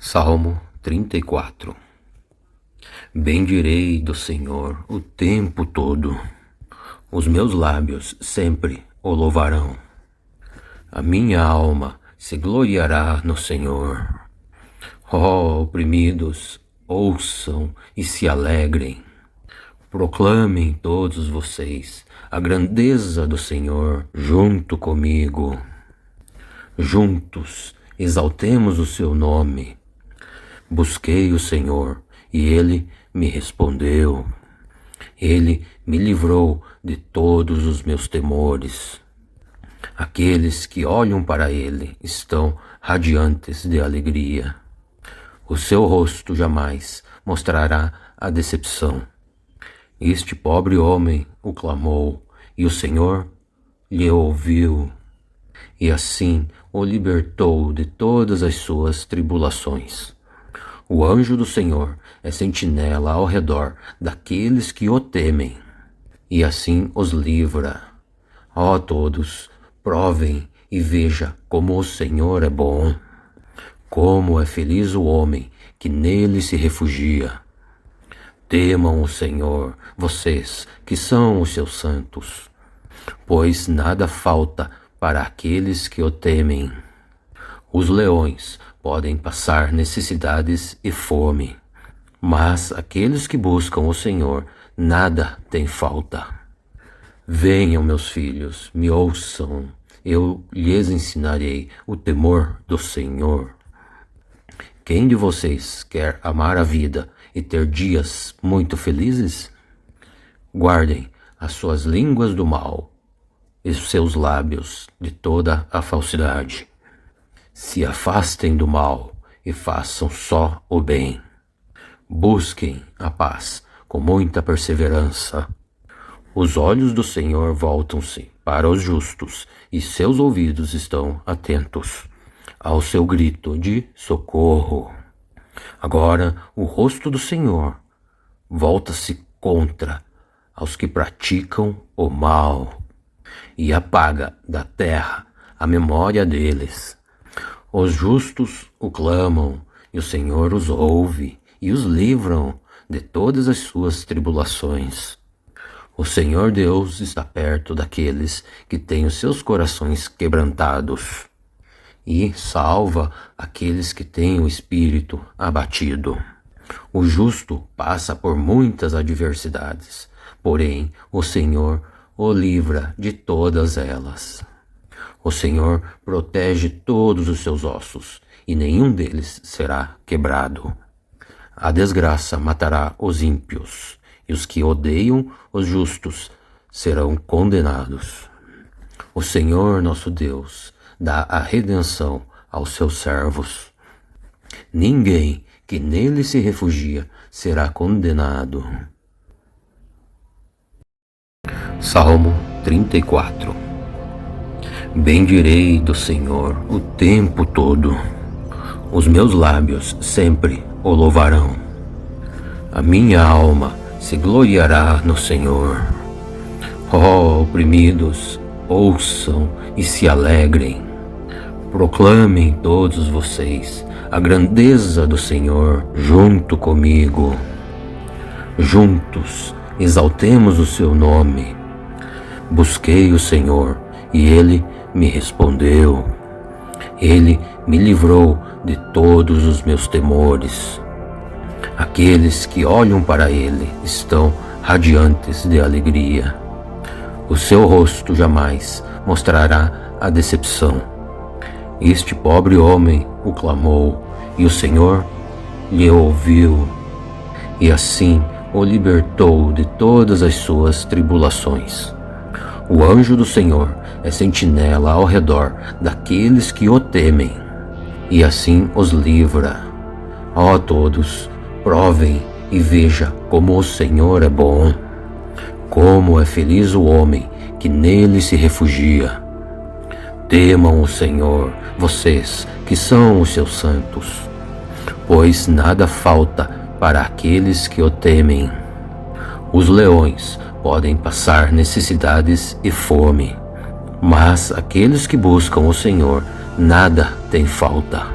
Salmo 34. Bendirei do Senhor o tempo todo, os meus lábios sempre o louvarão. A minha alma se gloriará no Senhor. Ó oprimidos, ouçam e se alegrem. Proclamem todos vocês a grandeza do Senhor junto comigo. Juntos exaltemos o seu nome. Busquei o Senhor e Ele me respondeu. Ele me livrou de todos os meus temores. Aqueles que olham para Ele estão radiantes de alegria. O seu rosto jamais mostrará a decepção. Este pobre homem o clamou, e o Senhor lhe ouviu, e assim o libertou de todas as suas tribulações. O anjo do Senhor é sentinela ao redor daqueles que o temem, e assim os livra. Ó todos, provem e veja como o Senhor é bom. Como é feliz o homem que nele se refugia. Temam o Senhor, vocês que são os seus santos, pois nada falta para aqueles que o temem. Os leões podem passar necessidades e fome, mas aqueles que buscam o Senhor, nada tem falta. Venham, meus filhos, me ouçam, eu lhes ensinarei o temor do Senhor. Quem de vocês quer amar a vida e ter dias muito felizes? Guardem as suas línguas do mal e os seus lábios de toda a falsidade. Se afastem do mal e façam só o bem. Busquem a paz com muita perseverança. Os olhos do Senhor voltam-se para os justos e seus ouvidos estão atentos ao seu grito de socorro. Agora o rosto do Senhor volta-se contra aos que praticam o mal e apaga da terra a memória deles. Os justos o clamam, e o Senhor os ouve e os livram de todas as suas tribulações. O Senhor Deus está perto daqueles que têm os seus corações quebrantados e salva aqueles que têm o espírito abatido. O justo passa por muitas adversidades, porém o Senhor o livra de todas elas. O Senhor protege todos os seus ossos, e nenhum deles será quebrado. A desgraça matará os ímpios, e os que odeiam os justos serão condenados. O Senhor nosso Deus dá a redenção aos seus servos. Ninguém que nele se refugia será condenado. Salmo 34. Bendirei do Senhor o tempo todo, os meus lábios sempre o louvarão. A minha alma se gloriará no Senhor. Ó oprimidos, ouçam e se alegrem. Proclamem todos vocês a grandeza do Senhor junto comigo. Juntos exaltemos o seu nome. Busquei o Senhor e Ele me respondeu. Ele me livrou de todos os meus temores. Aqueles que olham para Ele estão radiantes de alegria. O seu rosto jamais mostrará a decepção. Este pobre homem o clamou, e o Senhor lhe ouviu, e assim o libertou de todas as suas tribulações. O anjo do Senhor é sentinela ao redor daqueles que o temem, e assim os livra. Ó todos, provem e veja como o Senhor é bom. Como é feliz o homem que nele se refugia. Temam o Senhor, vocês que são os seus santos, pois nada falta para aqueles que o temem. Os leões podem passar necessidades e fome, mas aqueles que buscam o Senhor, nada tem falta.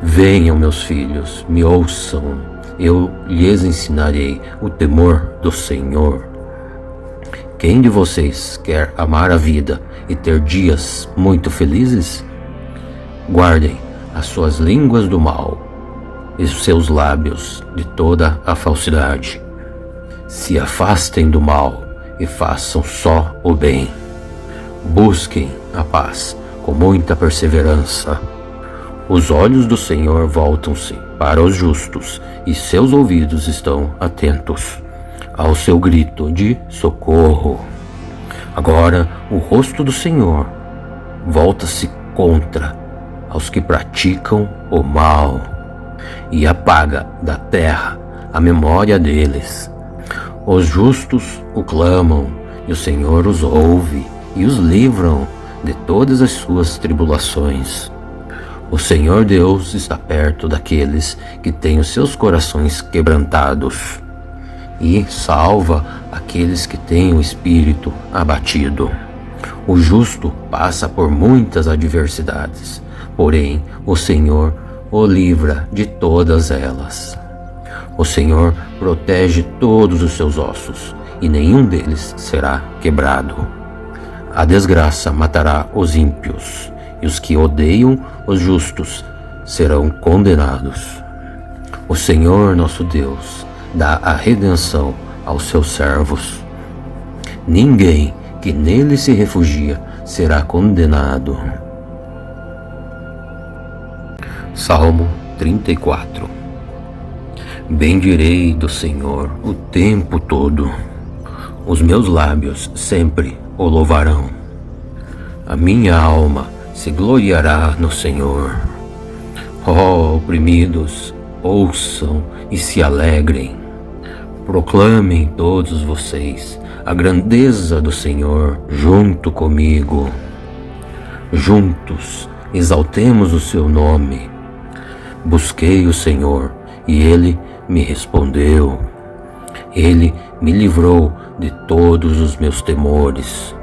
Venham, meus filhos, me ouçam, eu lhes ensinarei o temor do Senhor. Quem de vocês quer amar a vida e ter dias muito felizes? Guardem as suas línguas do mal e os seus lábios de toda a falsidade. Se afastem do mal e façam só o bem. Busquem a paz com muita perseverança. Os olhos do Senhor voltam-se para os justos e seus ouvidos estão atentos ao seu grito de socorro. Agora o rosto do Senhor volta-se contra aos que praticam o mal e apaga da terra a memória deles. Os justos o clamam e o Senhor os ouve e os livram de todas as suas tribulações. O Senhor Deus está perto daqueles que têm os seus corações quebrantados e salva aqueles que têm o espírito abatido. O justo passa por muitas adversidades, porém o Senhor o livra de todas elas. O Senhor protege todos os seus ossos e nenhum deles será quebrado. A desgraça matará os ímpios e os que odeiam os justos serão condenados. O Senhor nosso Deus dá a redenção aos seus servos. Ninguém que nele se refugia será condenado. Salmo 34. Bendirei do Senhor o tempo todo. Os meus lábios sempre o louvarão. A minha alma se gloriará no Senhor. Ó oprimidos, ouçam e se alegrem. Proclamem todos vocês a grandeza do Senhor junto comigo. Juntos exaltemos o seu nome. Busquei o Senhor e ele me respondeu. Ele me livrou de todos os meus temores.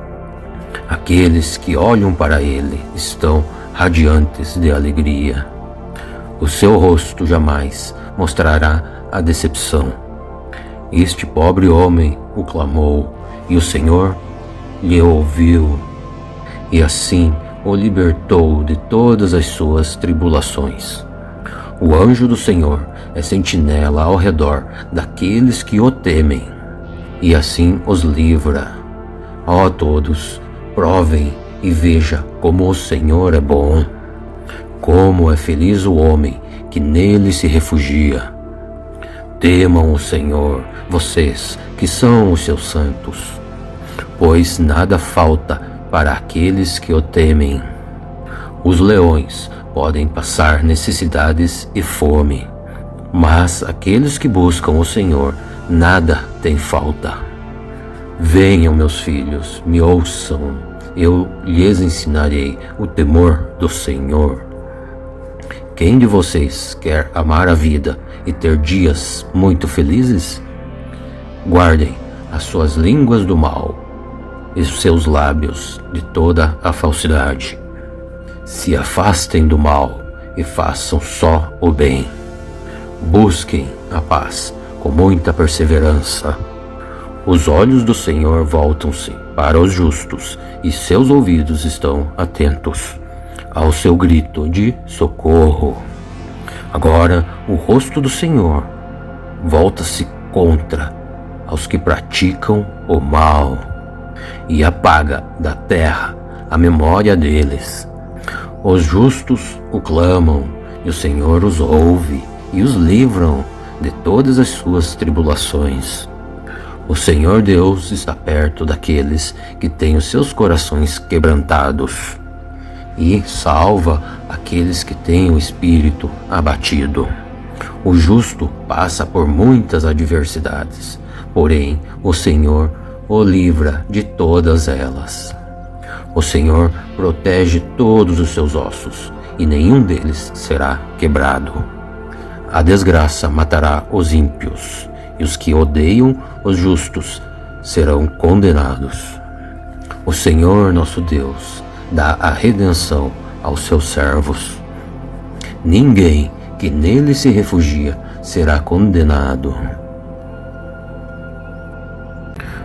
Aqueles que olham para ele estão radiantes de alegria. O seu rosto jamais mostrará a decepção. Este pobre homem o clamou, e o Senhor lhe ouviu, e assim o libertou de todas as suas tribulações. O anjo do Senhor é sentinela ao redor daqueles que o temem, e assim os livra. Ó todos, provem e veja como o Senhor é bom. Como é feliz o homem que nele se refugia. Temam o Senhor, vocês que são os seus santos, pois nada falta para aqueles que o temem. Os leões podem passar necessidades e fome, mas aqueles que buscam o Senhor, nada tem falta. Venham, meus filhos, me ouçam, eu lhes ensinarei o temor do Senhor. Quem de vocês quer amar a vida e ter dias muito felizes? Guardem as suas línguas do mal e os seus lábios de toda a falsidade. Se afastem do mal e façam só o bem. Busquem a paz com muita perseverança. Os olhos do Senhor voltam-se para os justos e seus ouvidos estão atentos ao seu grito de socorro. Agora o rosto do Senhor volta-se contra aos que praticam o mal e apaga da terra a memória deles. Os justos o clamam e o Senhor os ouve e os livram de todas as suas tribulações. O Senhor Deus está perto daqueles que têm os seus corações quebrantados e salva aqueles que têm o espírito abatido. O justo passa por muitas adversidades, porém o Senhor o livra de todas elas. O Senhor protege todos os seus ossos e nenhum deles será quebrado. A desgraça matará os ímpios e os que odeiam os justos serão condenados. O Senhor nosso Deus dá a redenção aos seus servos. Ninguém que nele se refugia será condenado.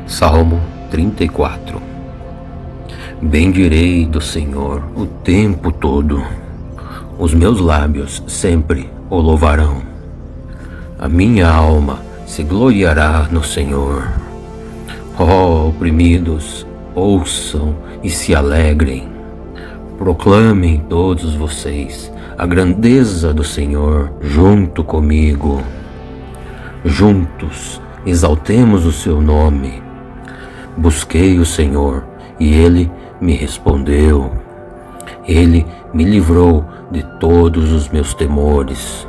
Salmo 34. Bendirei do Senhor o tempo todo. Os meus lábios sempre o louvarão. A minha alma se gloriará no Senhor. Ó oprimidos, ouçam e se alegrem. Proclamem todos vocês a grandeza do Senhor junto comigo. Juntos exaltemos o seu nome. Busquei o Senhor e ele me respondeu. Ele me livrou de todos os meus temores.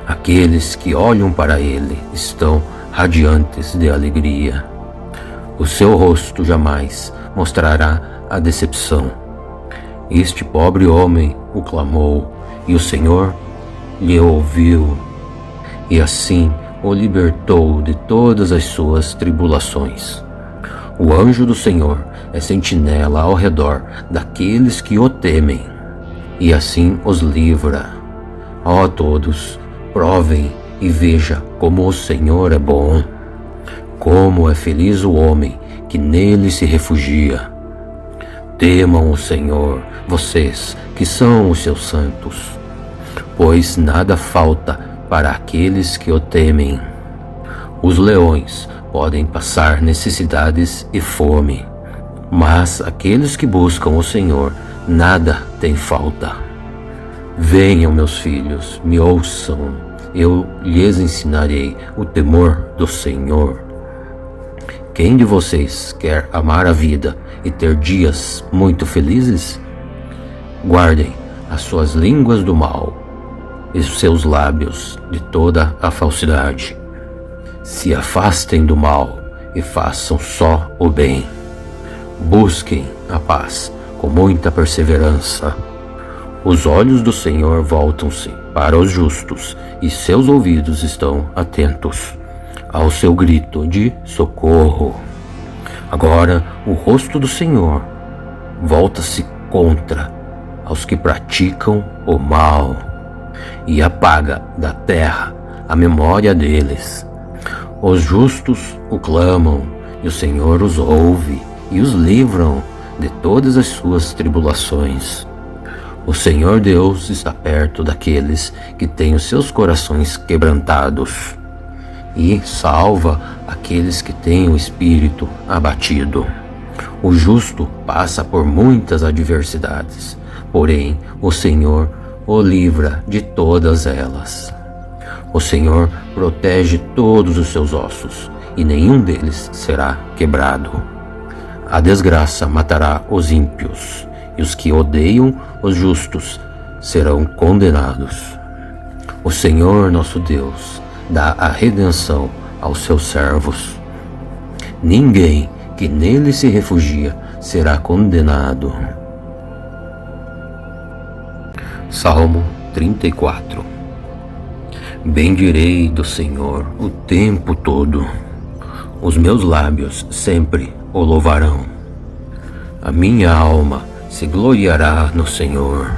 Aqueles que olham para ele estão radiantes de alegria. O seu rosto jamais mostrará a decepção. Este pobre homem o clamou, e o Senhor lhe ouviu, e assim o libertou de todas as suas tribulações. O anjo do Senhor é sentinela ao redor daqueles que o temem, e assim os livra. Ó todos, provem e vejam como o Senhor é bom. Como é feliz o homem que nele se refugia. Temam o Senhor, vocês que são os seus santos, pois nada falta para aqueles que o temem. Os leões podem passar necessidades e fome, mas aqueles que buscam o Senhor, nada tem falta. Venham, meus filhos, me ouçam, eu lhes ensinarei o temor do Senhor. Quem de vocês quer amar a vida e ter dias muito felizes? Guardem as suas línguas do mal e os seus lábios de toda a falsidade. Se afastem do mal e façam só o bem. Busquem a paz com muita perseverança. Os olhos do Senhor voltam-se para os justos e seus ouvidos estão atentos ao seu grito de socorro. Agora o rosto do Senhor volta-se contra aos que praticam o mal e apaga da terra a memória deles. Os justos o clamam, e o Senhor os ouve e os livram de todas as suas tribulações. O Senhor Deus está perto daqueles que têm os seus corações quebrantados e salva aqueles que têm o espírito abatido. O justo passa por muitas adversidades, porém o Senhor o livra de todas elas. O Senhor protege todos os seus ossos, e nenhum deles será quebrado. A desgraça matará os ímpios, e os que odeiam os justos serão condenados. O Senhor nosso Deus dá a redenção aos seus servos. Ninguém que nele se refugia será condenado. Salmo 34. Bendirei do Senhor o tempo todo. Os meus lábios sempre o louvarão. A minha alma se gloriará no Senhor.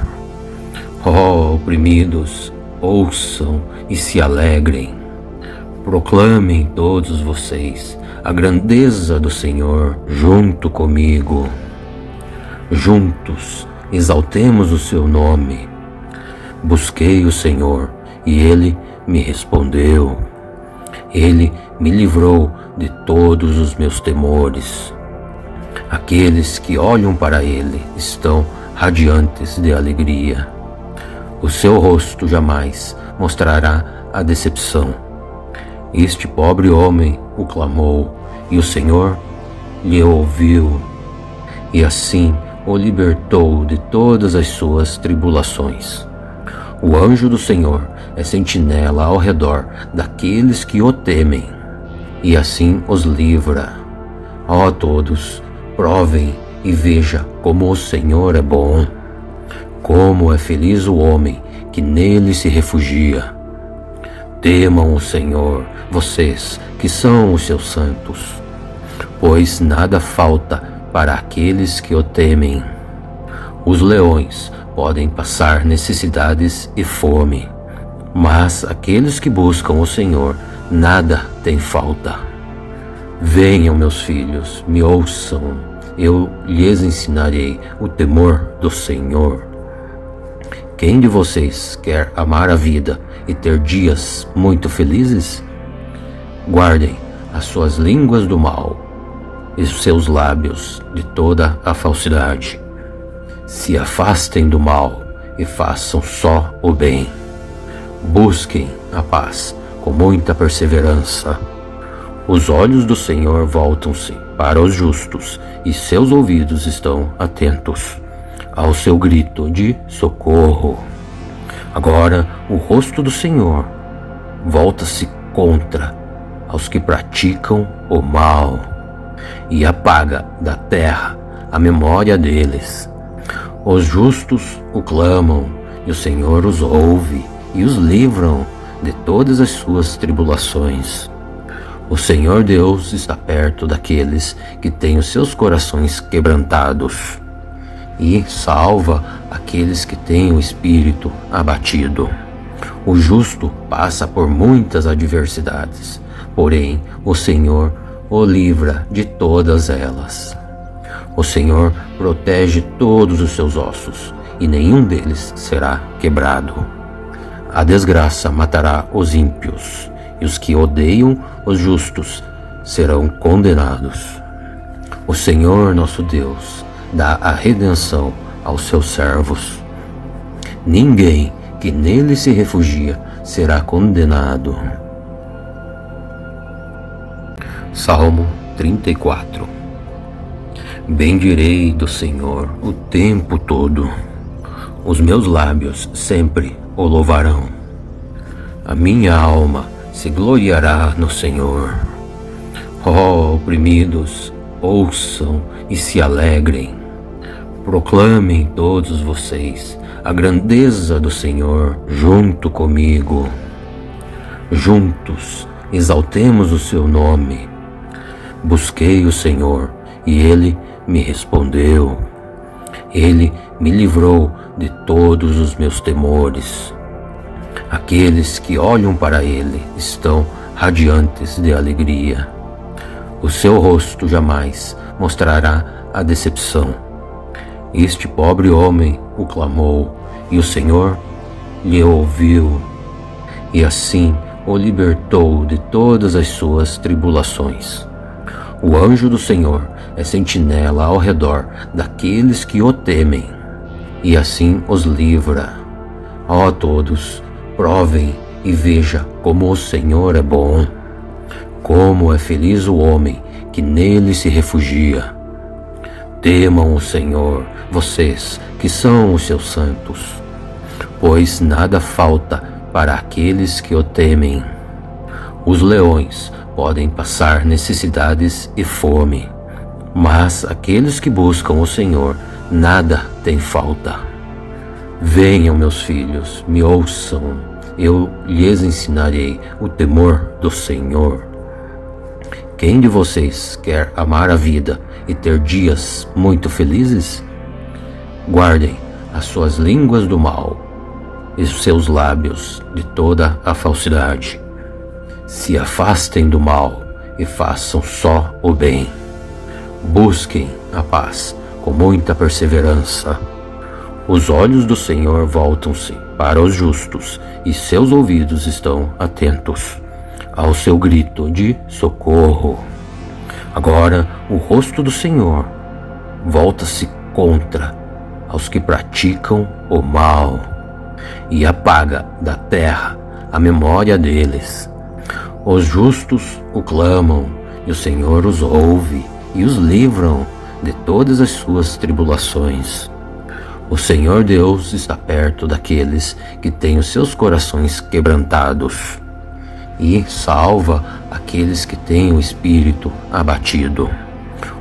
Ó oprimidos, ouçam e se alegrem. Proclamem todos vocês a grandeza do Senhor junto comigo. Juntos exaltemos o seu nome. Busquei o Senhor e ele me respondeu. Ele me livrou de todos os meus temores. Aqueles que olham para ele estão radiantes de alegria. O seu rosto jamais mostrará a decepção. Este pobre homem o clamou, e o Senhor lhe ouviu, e assim o libertou de todas as suas tribulações. O anjo do Senhor é sentinela ao redor daqueles que o temem, e assim os livra. Ó todos, provem e vejam como o Senhor é bom. Como é feliz o homem que nele se refugia. Temam o Senhor, vocês que são os seus santos, pois nada falta para aqueles que o temem. Os leões podem passar necessidades e fome, mas aqueles que buscam o Senhor, nada tem falta. Venham, meus filhos, me ouçam, eu lhes ensinarei o temor do Senhor. Quem de vocês quer amar a vida e ter dias muito felizes? Guardem as suas línguas do mal e os seus lábios de toda a falsidade. Se afastem do mal e façam só o bem. Busquem a paz com muita perseverança. Os olhos do Senhor voltam-se para os justos e seus ouvidos estão atentos ao seu grito de socorro. Agora o rosto do Senhor volta-se contra aos que praticam o mal e apaga da terra a memória deles. Os justos o clamam e o Senhor os ouve e os livram de todas as suas tribulações. O Senhor Deus está perto daqueles que têm os seus corações quebrantados e salva aqueles que têm o espírito abatido. O justo passa por muitas adversidades, porém o Senhor o livra de todas elas. O Senhor protege todos os seus ossos e nenhum deles será quebrado. A desgraça matará os ímpios e os que odeiam os justos serão condenados. O Senhor nosso Deus dá a redenção aos seus servos. Ninguém que nele se refugia será condenado. Salmo 34. Bendirei do Senhor o tempo todo. Os meus lábios sempre o louvarão. A minha alma se gloriará no Senhor. Ó oprimidos, ouçam e se alegrem. Proclamem todos vocês a grandeza do Senhor junto comigo. Juntos exaltemos o seu nome. Busquei o Senhor e ele me respondeu. Ele me livrou de todos os meus temores. Aqueles que olham para ele estão radiantes de alegria. O seu rosto jamais mostrará a decepção. Este pobre homem o clamou, e o Senhor lhe ouviu, e assim o libertou de todas as suas tribulações. O anjo do Senhor é sentinela ao redor daqueles que o temem, e assim os livra. Ó todos, provem e veja como o Senhor é bom. Como é feliz o homem que nele se refugia. Temam o Senhor, vocês que são os seus santos, pois nada falta para aqueles que o temem. Os leões podem passar necessidades e fome, mas aqueles que buscam o Senhor, nada tem falta. Venham, meus filhos, me ouçam, eu lhes ensinarei o temor do Senhor. Quem de vocês quer amar a vida e ter dias muito felizes? Guardem as suas línguas do mal e os seus lábios de toda a falsidade. Se afastem do mal e façam só o bem. Busquem a paz com muita perseverança. Os olhos do Senhor voltam-se para os justos e seus ouvidos estão atentos ao seu grito de socorro. Agora o rosto do Senhor volta-se contra aos que praticam o mal e apaga da terra a memória deles. Os justos o clamam e o Senhor os ouve e os livram de todas as suas tribulações. O Senhor Deus está perto daqueles que têm os seus corações quebrantados e salva aqueles que têm o espírito abatido.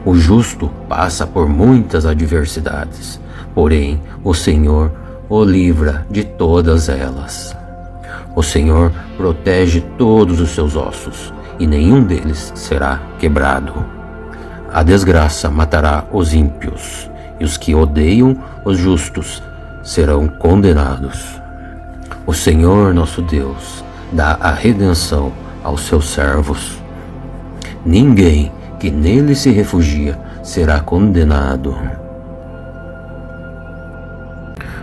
O justo passa por muitas adversidades, porém o Senhor o livra de todas elas. O Senhor protege todos os seus ossos e nenhum deles será quebrado. A desgraça matará os ímpios e os que odeiam os justos serão condenados. O Senhor nosso Deus dá a redenção aos seus servos. Ninguém que nele se refugia será condenado.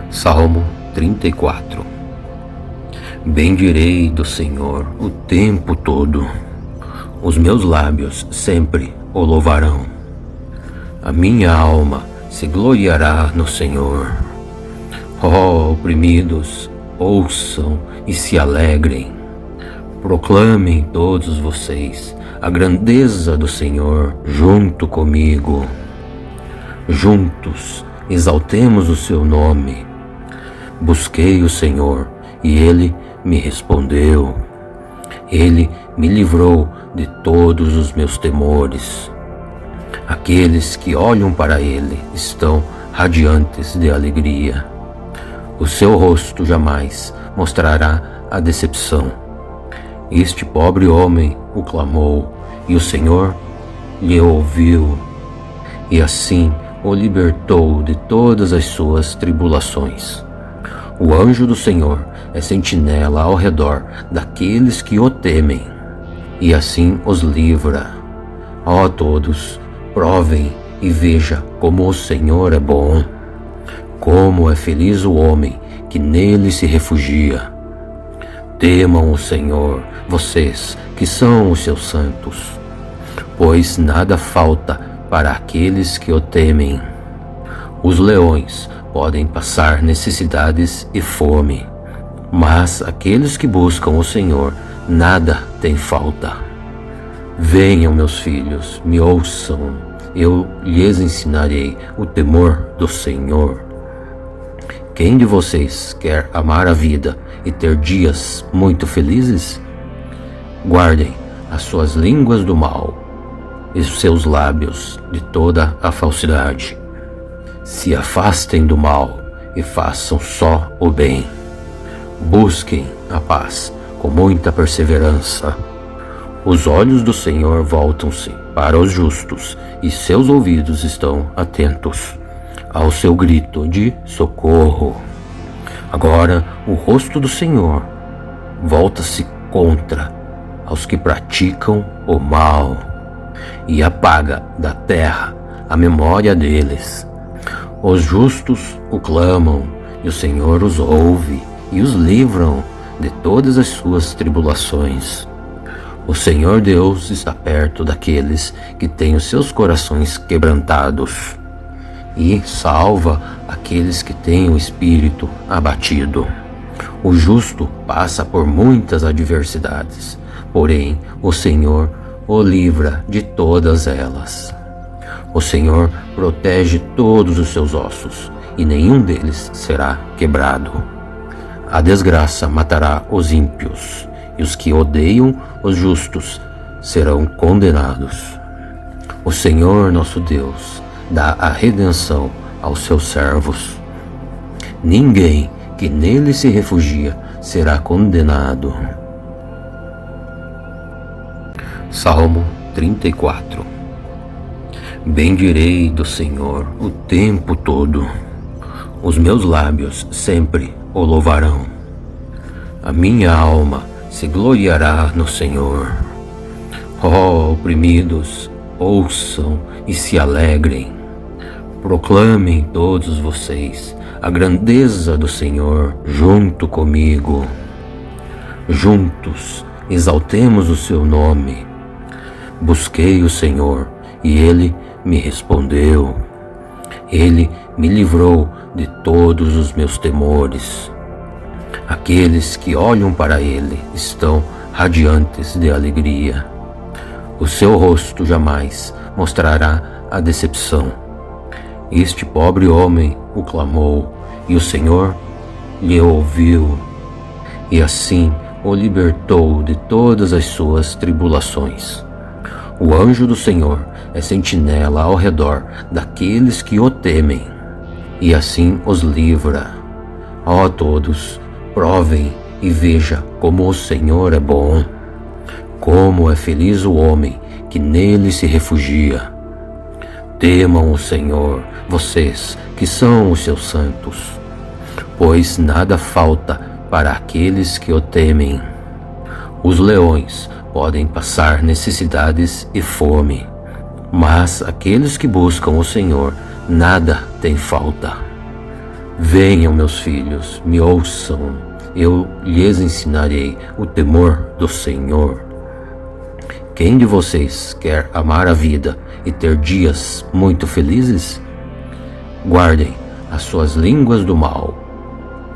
Salmo 34. Bendirei do Senhor o tempo todo. Os meus lábios sempre o louvarão. A minha alma se gloriará no Senhor. Ó oprimidos, ouçam e se alegrem. Proclamem todos vocês a grandeza do Senhor junto comigo. Juntos exaltemos o seu nome. Busquei o Senhor e ele me respondeu. Ele me livrou de todos os meus temores. Aqueles que olham para ele estão radiantes de alegria. O seu rosto jamais mostrará a decepção. Este pobre homem o clamou, e o Senhor lhe ouviu, e assim o libertou de todas as suas tribulações. O anjo do Senhor é sentinela ao redor daqueles que o temem, e assim os livra. Ó todos, provem e veja como o Senhor é bom. Como é feliz o homem que nele se refugia. Temam o Senhor, vocês que são os seus santos, pois nada falta para aqueles que o temem. Os leões podem passar necessidades e fome, mas aqueles que buscam o Senhor, nada tem falta. Venham, meus filhos, me ouçam, eu lhes ensinarei o temor do Senhor. Quem de vocês quer amar a vida e ter dias muito felizes? Guardem as suas línguas do mal e os seus lábios de toda a falsidade. Se afastem do mal e façam só o bem. Busquem a paz com muita perseverança. Os olhos do Senhor voltam-se para os justos e seus ouvidos estão atentos ao seu grito de socorro. Agora o rosto do Senhor volta-se contra aos que praticam o mal e apaga da terra a memória deles. Os justos o clamam e o Senhor os ouve e os livram de todas as suas tribulações. O Senhor Deus está perto daqueles que têm os seus corações quebrantados e salva aqueles que têm o espírito abatido. O justo passa por muitas adversidades, porém o Senhor o livra de todas elas. O Senhor protege todos os seus ossos, e nenhum deles será quebrado. A desgraça matará os ímpios, e os que odeiam os justos serão condenados. O Senhor nosso Deus dá a redenção aos seus servos. Ninguém que nele se refugia será condenado. Salmo 34. Bendirei do Senhor o tempo todo. Os meus lábios sempre o louvarão. A minha alma se gloriará no Senhor. Ó oprimidos, ouçam e se alegrem. Proclamem todos vocês a grandeza do Senhor junto comigo. Juntos exaltemos o seu nome. Busquei o Senhor e ele me respondeu. Ele me livrou de todos os meus temores. Aqueles que olham para ele estão radiantes de alegria. O seu rosto jamais mostrará a decepção. Este pobre homem o clamou, e o Senhor lhe ouviu, e assim o libertou de todas as suas tribulações. O anjo do Senhor é sentinela ao redor daqueles que o temem, e assim os livra. Ó todos, provem e veja como o Senhor é bom. Como é feliz o homem que nele se refugia. Temam o Senhor, vocês que são os seus santos, pois nada falta para aqueles que o temem. Os leões podem passar necessidades e fome, mas aqueles que buscam o Senhor, nada tem falta. Venham, meus filhos, me ouçam, eu lhes ensinarei o temor do Senhor. Quem de vocês quer amar a vida e ter dias muito felizes? Guardem as suas línguas do mal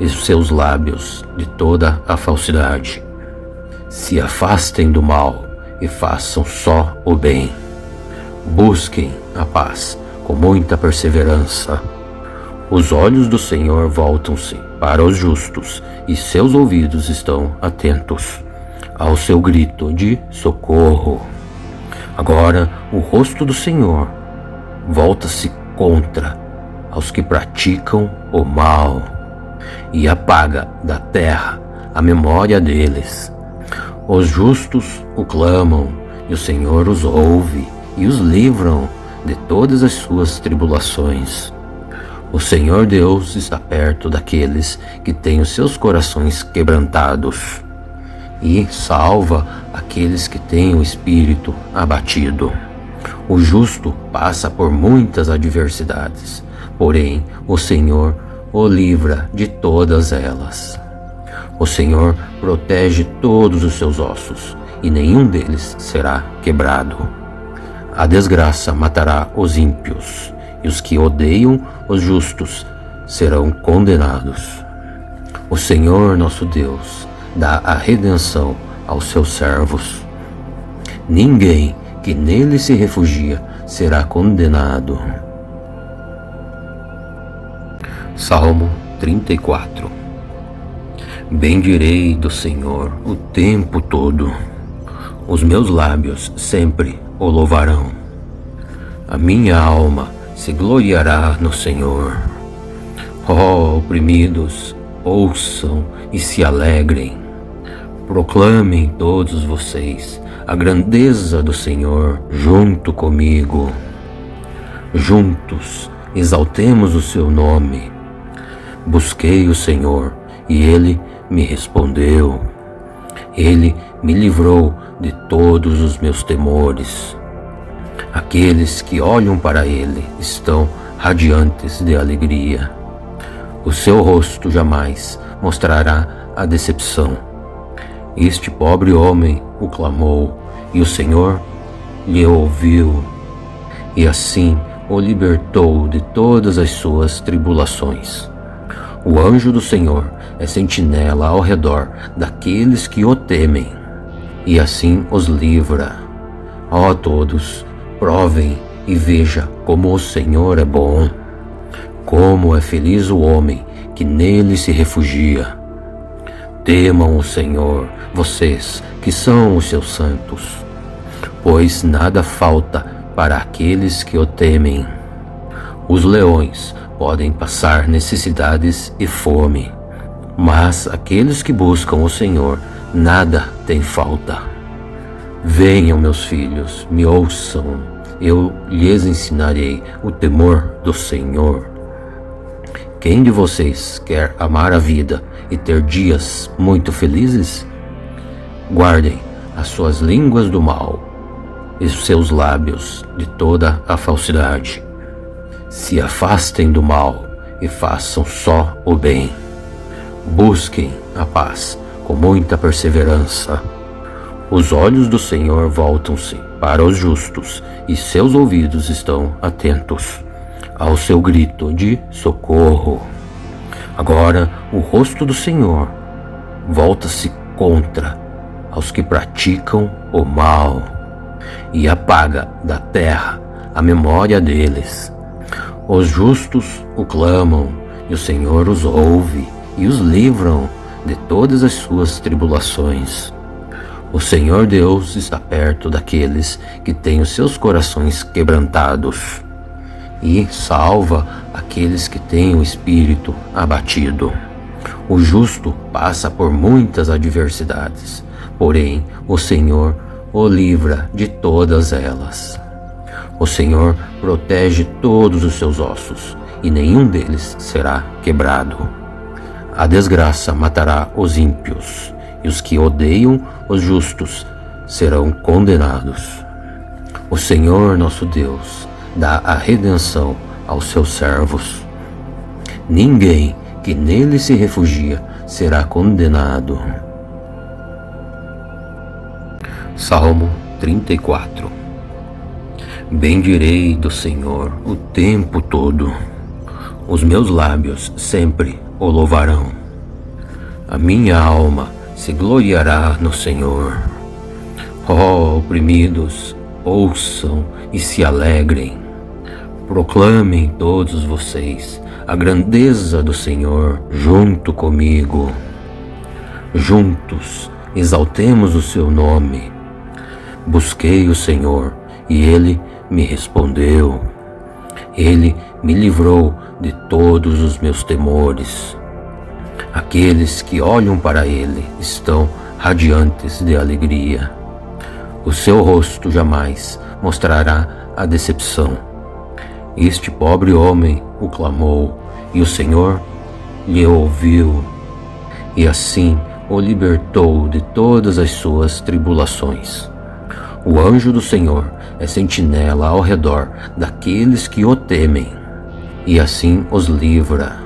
e os seus lábios de toda a falsidade. Se afastem do mal e façam só o bem. Busquem a paz com muita perseverança. Os olhos do Senhor voltam-se para os justos e seus ouvidos estão atentos ao seu grito de socorro. Agora o rosto do Senhor volta-se contra aos que praticam o mal e apaga da terra a memória deles. Os justos o clamam e o Senhor os ouve e os livram de todas as suas tribulações. O Senhor Deus está perto daqueles que têm os seus corações quebrantados e salva aqueles que têm o espírito abatido. O justo passa por muitas adversidades, porém o Senhor o livra de todas elas. O Senhor protege todos os seus ossos, e nenhum deles será quebrado. A desgraça matará os ímpios, e os que odeiam os justos serão condenados. O Senhor nosso Deus dá a redenção aos seus servos. Ninguém que nele se refugia será condenado. Salmo 34. Bendirei do Senhor o tempo todo. Os meus lábios sempre o louvarão. A minha alma se gloriará no Senhor. Ó oprimidos, ouçam e se alegrem. Proclamem todos vocês a grandeza do Senhor junto comigo. Juntos exaltemos o seu nome. Busquei o Senhor e ele me respondeu. Ele me livrou de todos os meus temores. Aqueles que olham para ele estão radiantes de alegria. O seu rosto jamais mostrará a decepção. Este pobre homem o clamou, e o Senhor lhe ouviu, e assim o libertou de todas as suas tribulações. O anjo do Senhor é sentinela ao redor daqueles que o temem, e assim os livra. Ó todos, provem e veja como o Senhor é bom. Como é feliz o homem que nele se refugia. Temam o Senhor, vocês que são os seus santos, pois nada falta para aqueles que o temem. Os leões podem passar necessidades e fome, mas aqueles que buscam o Senhor, nada tem falta. Venham, meus filhos, me ouçam, eu lhes ensinarei o temor do Senhor. Quem de vocês quer amar a vida e ter dias muito felizes? Guardem as suas línguas do mal e os seus lábios de toda a falsidade. Se afastem do mal e façam só o bem. Busquem a paz com muita perseverança. Os olhos do Senhor voltam-se para os justos e seus ouvidos estão atentos ao seu grito de socorro. Agora o rosto do Senhor volta-se contra aos que praticam o mal e apaga da terra a memória deles. Os justos o clamam e o Senhor os ouve e os livram de todas as suas tribulações. O Senhor Deus está perto daqueles que têm os seus corações quebrantados e salva aqueles que têm o espírito abatido. O justo passa por muitas adversidades, porém o Senhor o livra de todas elas. O Senhor protege todos os seus ossos, e nenhum deles será quebrado. A desgraça matará os ímpios, e os que odeiam os justos serão condenados. O Senhor nosso Deus dá a redenção aos seus servos. Ninguém que nele se refugia será condenado. Salmo 34. Bendirei do Senhor o tempo todo. Os meus lábios sempre o louvarão. A minha alma se gloriará no Senhor. Ó oprimidos, ouçam e se alegrem. Proclamem todos vocês a grandeza do Senhor junto comigo. Juntos exaltemos o seu nome. Busquei o Senhor e ele me respondeu. Ele me livrou de todos os meus temores. Aqueles que olham para ele estão radiantes de alegria. O seu rosto jamais mostrará a decepção. Este pobre homem o clamou, e o Senhor lhe ouviu, e assim o libertou de todas as suas tribulações. O anjo do Senhor é sentinela ao redor daqueles que o temem, e assim os livra.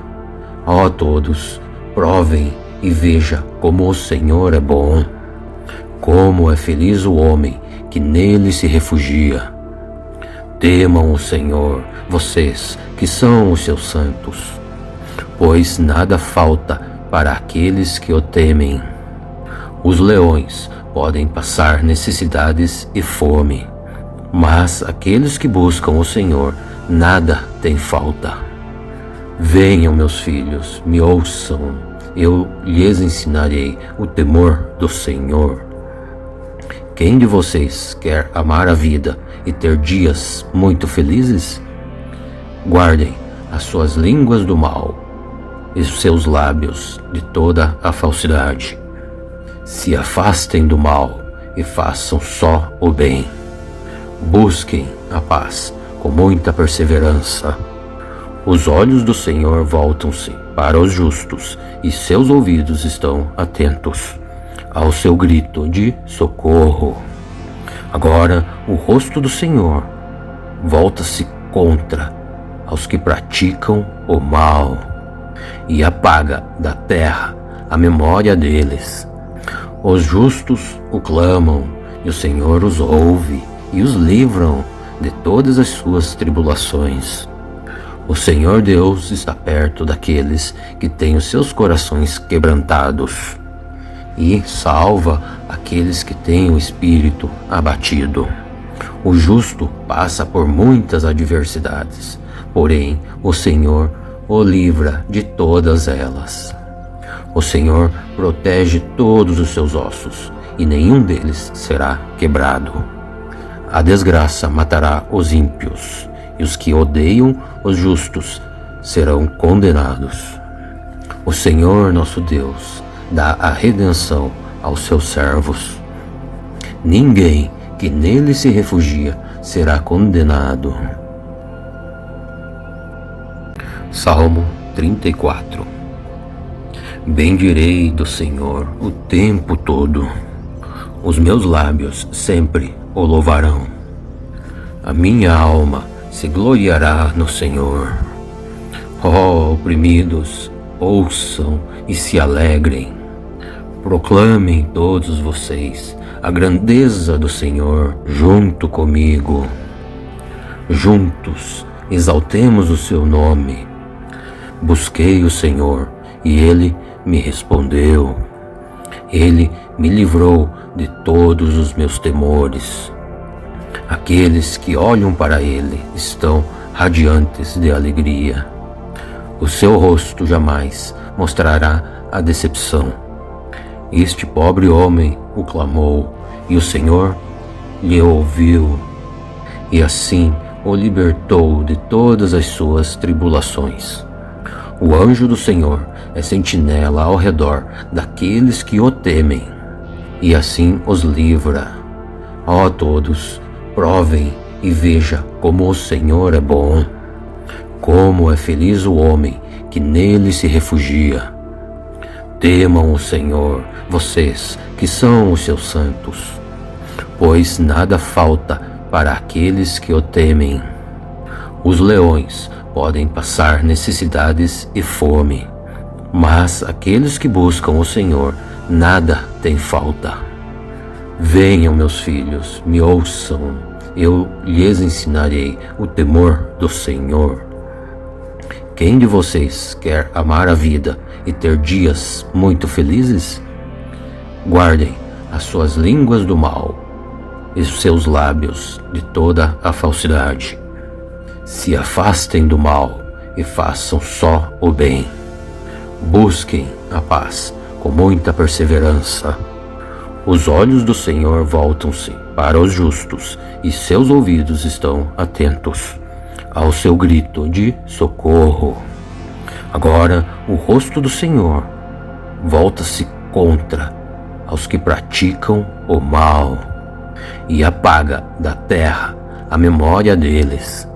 Ó todos, provem e veja como o Senhor é bom. Como é feliz o homem que nele se refugia. Temam o Senhor, vocês que são os seus santos, pois nada falta para aqueles que o temem. Os leões podem passar necessidades e fome, mas aqueles que buscam o Senhor, nada tem falta. Venham, meus filhos, me ouçam, eu lhes ensinarei o temor do Senhor. Quem de vocês quer amar a vida e ter dias muito felizes? Guardem as suas línguas do mal e os seus lábios de toda a falsidade. Se afastem do mal e façam só o bem. Busquem a paz com muita perseverança. Os olhos do Senhor voltam-se para os justos e seus ouvidos estão atentos ao seu grito de socorro. Agora o rosto do Senhor volta-se contra aos que praticam o mal e apaga da terra a memória deles. Os justos o clamam e o Senhor os ouve e os livram de todas as suas tribulações. O Senhor Deus está perto daqueles que têm os seus corações quebrantados e salva aqueles que têm o espírito abatido. O justo passa por muitas adversidades, porém o Senhor o livra de todas elas. O Senhor protege todos os seus ossos, e nenhum deles será quebrado. A desgraça matará os ímpios, e os que odeiam os justos serão condenados. O Senhor nosso Deus dá a redenção aos seus servos. Ninguém que nele se refugia será condenado. Salmo 34. Bendirei do Senhor o tempo todo. Os meus lábios sempre o louvarão. A minha alma se gloriará no Senhor. Ó oprimidos, ouçam e se alegrem. Proclamem todos vocês a grandeza do Senhor junto comigo. Juntos exaltemos o seu nome. Busquei o Senhor e ele me respondeu. Ele me livrou de todos os meus temores. Aqueles que olham para ele estão radiantes de alegria. O seu rosto jamais mostrará a decepção. Este pobre homem o clamou, e o Senhor lhe ouviu, e assim o libertou de todas as suas tribulações. O anjo do Senhor é sentinela ao redor daqueles que o temem, e assim os livra. Ó todos, provem e veja como o Senhor é bom. Como é feliz o homem que nele se refugia. Temam o Senhor, vocês que são os seus santos, pois nada falta para aqueles que o temem. Os leões podem passar necessidades e fome, mas aqueles que buscam o Senhor, nada tem falta. Venham, meus filhos, me ouçam, eu lhes ensinarei o temor do Senhor. Quem de vocês quer amar a vida e ter dias muito felizes? Guardem as suas línguas do mal e os seus lábios de toda a falsidade. Se afastem do mal e façam só o bem. Busquem a paz com muita perseverança. Os olhos do Senhor voltam-se para os justos e seus ouvidos estão atentos ao seu grito de socorro. Agora o rosto do Senhor volta-se contra aos que praticam o mal e apaga da terra a memória deles.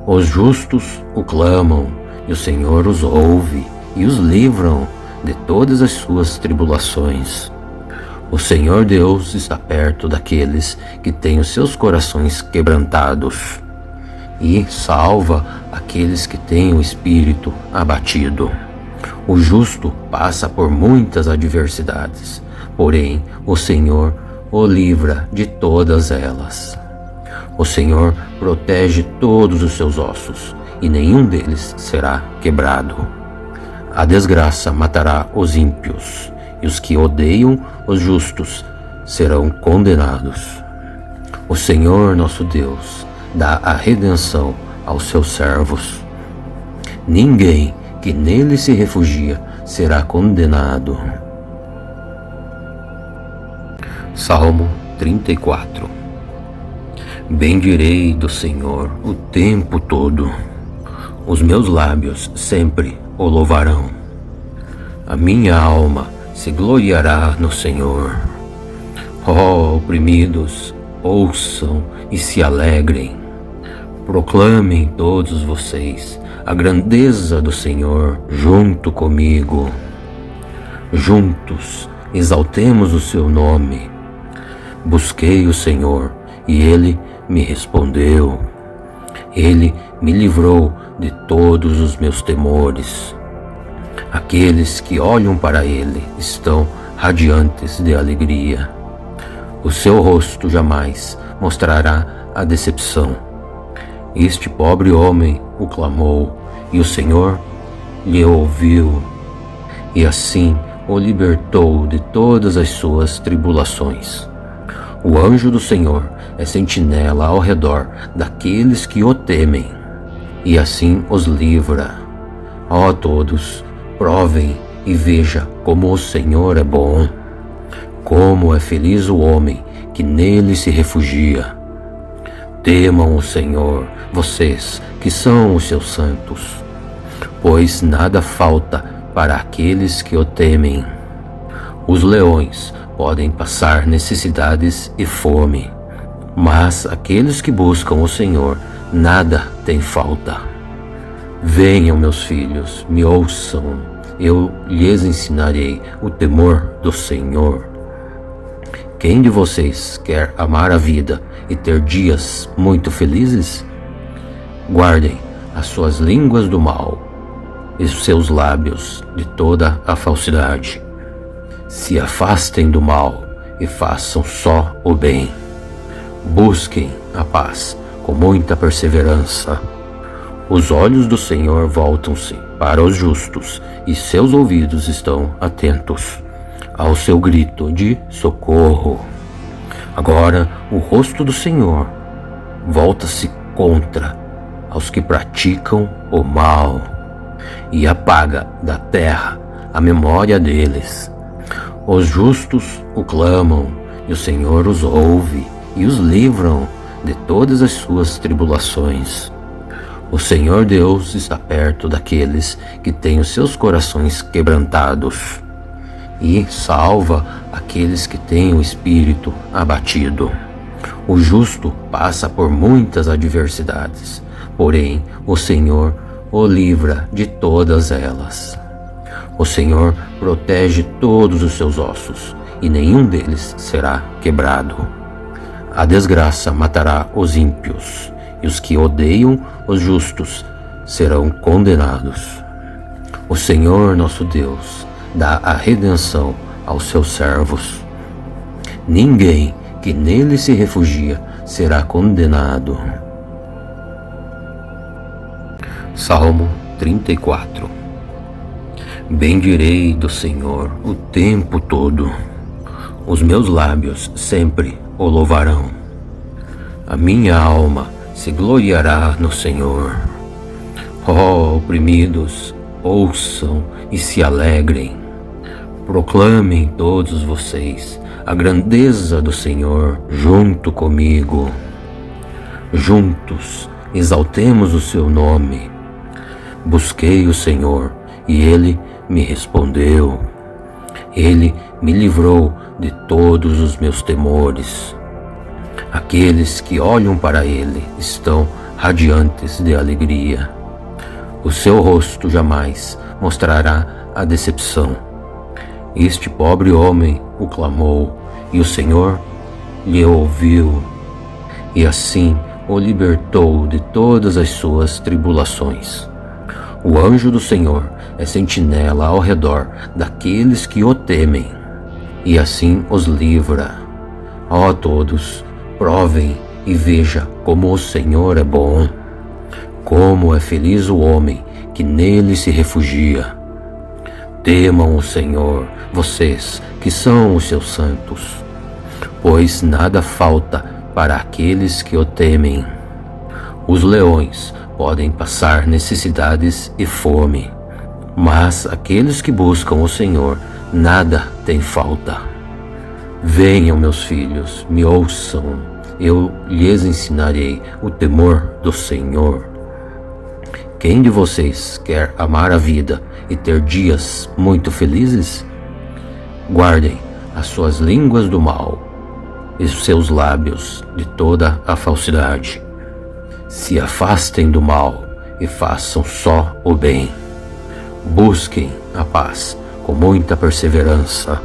Os justos o clamam e o Senhor os ouve e os livram de todas as suas tribulações. O Senhor Deus está perto daqueles que têm os seus corações quebrantados e salva aqueles que têm o espírito abatido. O justo passa por muitas adversidades, porém o Senhor o livra de todas elas. O Senhor protege todos os seus ossos, e nenhum deles será quebrado. A desgraça matará os ímpios, e os que odeiam os justos serão condenados. O Senhor nosso Deus dá a redenção aos seus servos. Ninguém que nele se refugia será condenado. Salmo 34. Bendirei do Senhor o tempo todo. Os meus lábios sempre o louvarão. A minha alma se gloriará no Senhor. Ó oprimidos, ouçam e se alegrem. Proclamem todos vocês a grandeza do Senhor junto comigo. Juntos exaltemos o seu nome. Busquei o Senhor e ele me respondeu. Ele me livrou de todos os meus temores. Aqueles que olham para ele estão radiantes de alegria. O seu rosto jamais mostrará a decepção. Este pobre homem o clamou, e o Senhor lhe ouviu, e assim o libertou de todas as suas tribulações. O anjo do Senhor é sentinela ao redor daqueles que o temem, e assim os livra. Ó todos, provem e veja como o Senhor é bom. Como é feliz o homem que nele se refugia. Temam o Senhor, vocês que são os seus santos, pois nada falta para aqueles que o temem. Os leões podem passar necessidades e fome, mas aqueles que buscam o Senhor, nada tem falta. Venham, meus filhos, me ouçam, eu lhes ensinarei o temor do Senhor. Quem de vocês quer amar a vida e ter dias muito felizes? Guardem as suas línguas do mal e os seus lábios de toda a falsidade. Se afastem do mal e façam só o bem. Busquem a paz com muita perseverança. Os olhos do Senhor voltam-se para os justos e seus ouvidos estão atentos ao seu grito de socorro. Agora o rosto do Senhor volta-se contra aos que praticam o mal e apaga da terra a memória deles. Os justos o clamam e o Senhor os ouve e os livram de todas as suas tribulações. O Senhor Deus está perto daqueles que têm os seus corações quebrantados e salva aqueles que têm o espírito abatido. O justo passa por muitas adversidades, porém o Senhor o livra de todas elas. O Senhor protege todos os seus ossos, e nenhum deles será quebrado. A desgraça matará os ímpios, e os que odeiam os justos serão condenados. O Senhor nosso Deus dá a redenção aos seus servos. Ninguém que nele se refugia será condenado. Salmo 34. Bendirei do Senhor o tempo todo. Os meus lábios sempre o louvarão. A minha alma se gloriará no Senhor. Ó oprimidos, ouçam e se alegrem. Proclamem todos vocês a grandeza do Senhor junto comigo. Juntos exaltemos o seu nome. Busquei o Senhor e ele me respondeu. Ele me livrou de todos os meus temores. Aqueles que olham para ele estão radiantes de alegria. O seu rosto jamais mostrará a decepção. Este pobre homem o clamou, e o Senhor lhe ouviu, e assim o libertou de todas as suas tribulações. O anjo do Senhor é sentinela ao redor daqueles que o temem, e assim os livra. Ó todos, provem e vejam como o Senhor é bom. Como é feliz o homem que nele se refugia. Temam o Senhor, vocês que são os seus santos, pois nada falta para aqueles que o temem. Os leões podem passar necessidades e fome, mas aqueles que buscam o Senhor, nada tem falta. Venham, meus filhos, me ouçam, eu lhes ensinarei o temor do Senhor. Quem de vocês quer amar a vida e ter dias muito felizes? Guardem as suas línguas do mal e os seus lábios de toda a falsidade. Se afastem do mal e façam só o bem. Busquem a paz com muita perseverança.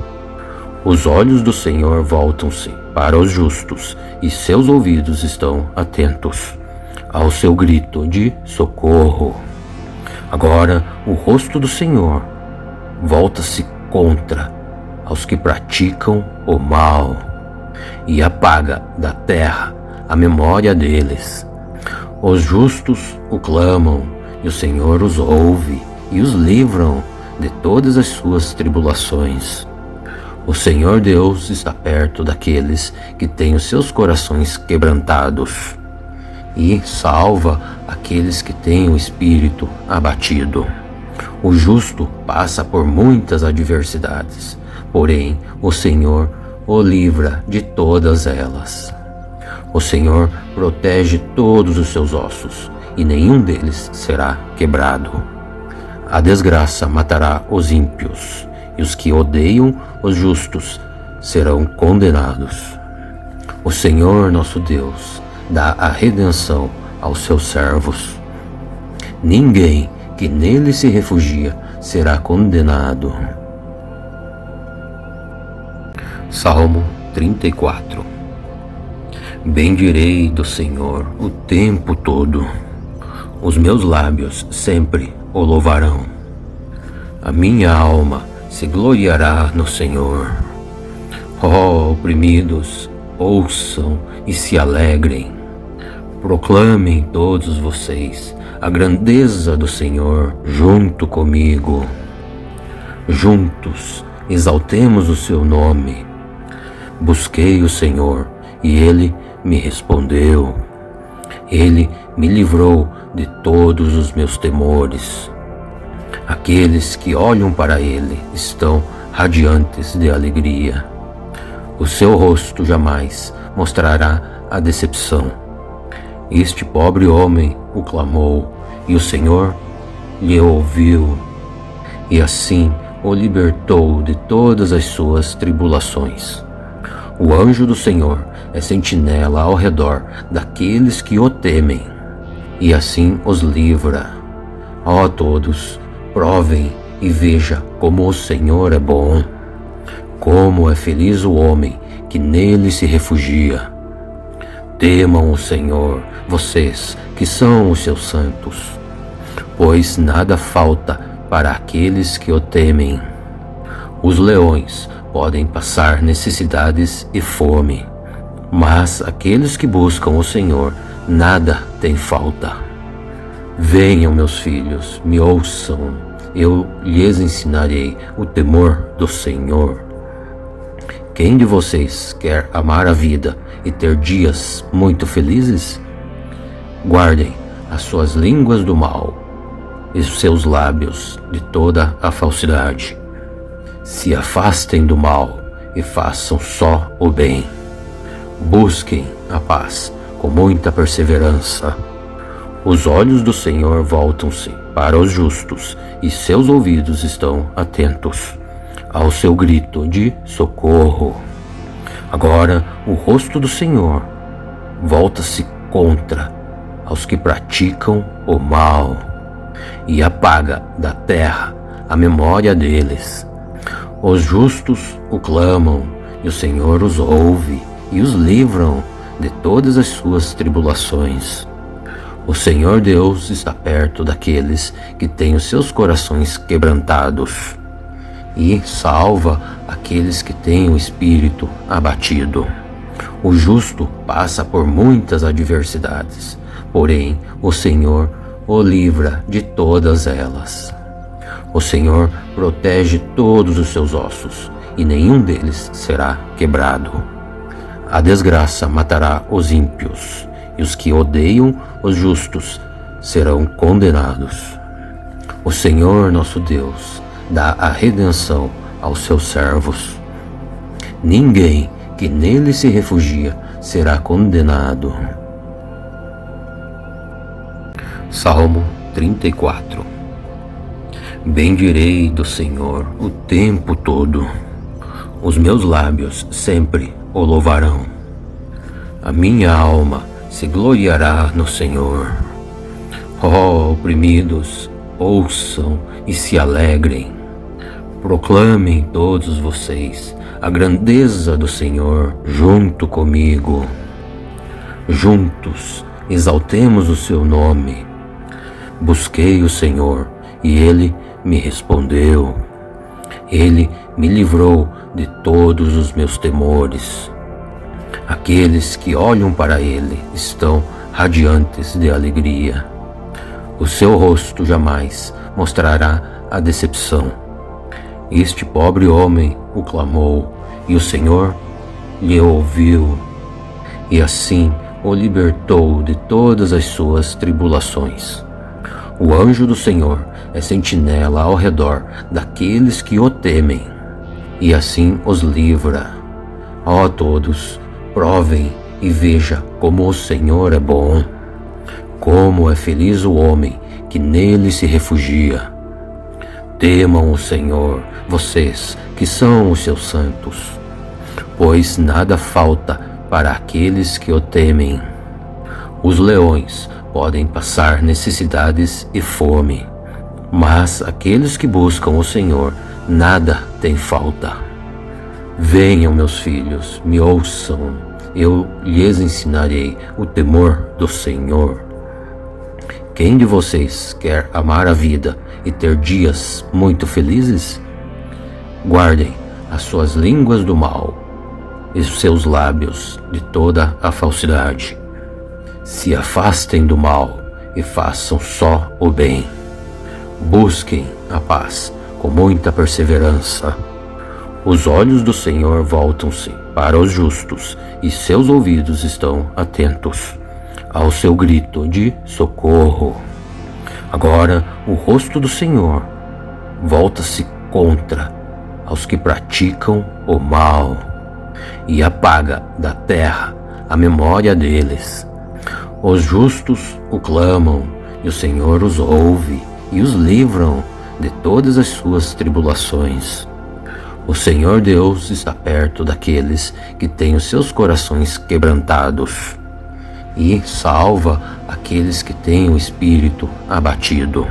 Os olhos do Senhor voltam-se para os justos e seus ouvidos estão atentos ao seu grito de socorro. Agora o rosto do Senhor volta-se contra aos que praticam o mal e apaga da terra a memória deles. Os justos o clamam e o Senhor os ouve e os livram de todas as suas tribulações. O Senhor Deus está perto daqueles que têm os seus corações quebrantados e salva aqueles que têm o espírito abatido. O justo passa por muitas adversidades, porém o Senhor o livra de todas elas. O Senhor protege todos os seus ossos, e nenhum deles será quebrado. A desgraça matará os ímpios, e os que odeiam os justos serão condenados. O Senhor nosso Deus dá a redenção aos seus servos. Ninguém que nele se refugia será condenado. Salmo 34. Bendirei do Senhor o tempo todo. Os meus lábios sempre o louvarão. A minha alma se gloriará no Senhor. Ó oprimidos, ouçam e se alegrem. Proclamem todos vocês a grandeza do Senhor junto comigo. Juntos exaltemos o seu nome. Busquei o Senhor e ele me respondeu. Ele me livrou de todos os meus temores. Aqueles que olham para ele estão radiantes de alegria. O seu rosto jamais mostrará a decepção. Este pobre homem o clamou, e o Senhor lhe ouviu, e assim o libertou de todas as suas tribulações. O anjo do Senhor é sentinela ao redor daqueles que o temem, e assim os livra. Ó todos, provem e vejam como o Senhor é bom! Como é feliz o homem que nele se refugia! Temam o Senhor, vocês que são os seus santos, pois nada falta para aqueles que o temem. Os leões podem passar necessidades e fome, mas aqueles que buscam o Senhor, nada tem falta. Venham, meus filhos, me ouçam, eu lhes ensinarei o temor do Senhor. Quem de vocês quer amar a vida e ter dias muito felizes? Guardem as suas línguas do mal e os seus lábios de toda a falsidade. Se afastem do mal e façam só o bem. Busquem a paz com muita perseverança. Os olhos do Senhor voltam-se para os justos e seus ouvidos estão atentos ao seu grito de socorro. Agora o rosto do Senhor volta-se contra aos que praticam o mal e apaga da terra a memória deles. Os justos o clamam e o Senhor os ouve e os livram de todas as suas tribulações. O Senhor Deus está perto daqueles que têm os seus corações quebrantados e salva aqueles que têm o espírito abatido. O justo passa por muitas adversidades, porém o Senhor o livra de todas elas. O Senhor protege todos os seus ossos, e nenhum deles será quebrado. A desgraça matará os ímpios, e os que odeiam os justos serão condenados. O Senhor nosso Deus dá a redenção aos seus servos. Ninguém que nele se refugia será condenado. Salmo 34. Bendirei do Senhor o tempo todo. Os meus lábios sempre o louvarão. A minha alma se gloriará no Senhor. Ó oprimidos, ouçam e se alegrem. Proclamem todos vocês a grandeza do Senhor junto comigo. Juntos exaltemos o seu nome. Busquei o Senhor e ele me respondeu. Ele me livrou de todos os meus temores. Aqueles que olham para ele estão radiantes de alegria. O seu rosto jamais mostrará a decepção. Este pobre homem o clamou, e o Senhor lhe ouviu, e assim o libertou de todas as suas tribulações. O anjo do Senhor é sentinela ao redor daqueles que o temem, e assim os livra. Ó todos, provem e veja como o Senhor é bom. Como é feliz o homem que nele se refugia. Temam o Senhor, vocês que são os seus santos, pois nada falta para aqueles que o temem. Os leões podem passar necessidades e fome, mas aqueles que buscam o Senhor, nada tem falta. Venham, meus filhos, me ouçam, eu lhes ensinarei o temor do Senhor. Quem de vocês quer amar a vida e ter dias muito felizes? Guardem as suas línguas do mal e os seus lábios de toda a falsidade. Se afastem do mal e façam só o bem. Busquem a paz com muita perseverança. Os olhos do Senhor voltam-se para os justos e seus ouvidos estão atentos ao seu grito de socorro. Agora o rosto do Senhor volta-se contra aos que praticam o mal e apaga da terra a memória deles. Os justos o clamam e o Senhor os ouve e os livram de todas as suas tribulações. O Senhor Deus está perto daqueles que têm os seus corações quebrantados e salva aqueles que têm o espírito abatido.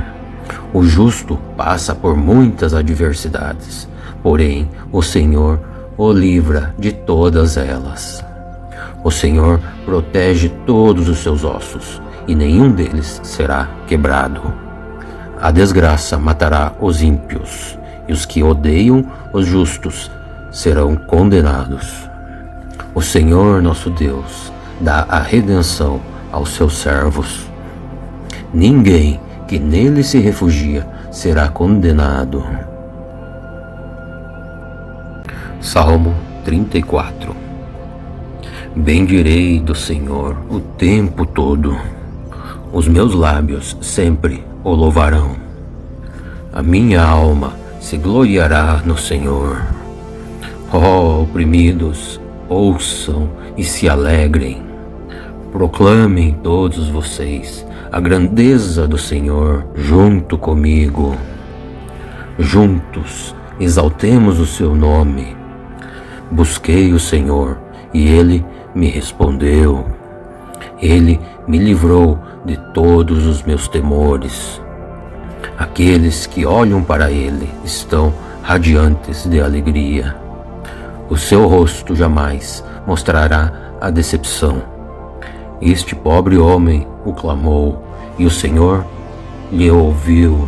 O justo passa por muitas adversidades, porém o Senhor o livra de todas elas. O Senhor protege todos os seus ossos, e nenhum deles será quebrado. A desgraça matará os ímpios, e os que odeiam os justos serão condenados. O Senhor nosso Deus dá a redenção aos seus servos. Ninguém que nele se refugia será condenado. Salmo 34. Bendirei do Senhor o tempo todo. Os meus lábios sempre o louvarão. A minha alma se gloriará no Senhor. Ó oprimidos, ouçam e se alegrem. Proclamem todos vocês a grandeza do Senhor junto comigo. Juntos exaltemos o seu nome. Busquei o Senhor e ele me respondeu. Ele me livrou de todos os meus temores. Aqueles que olham para ele estão radiantes de alegria. O seu rosto jamais mostrará a decepção. Este pobre homem o clamou, e o Senhor lhe ouviu,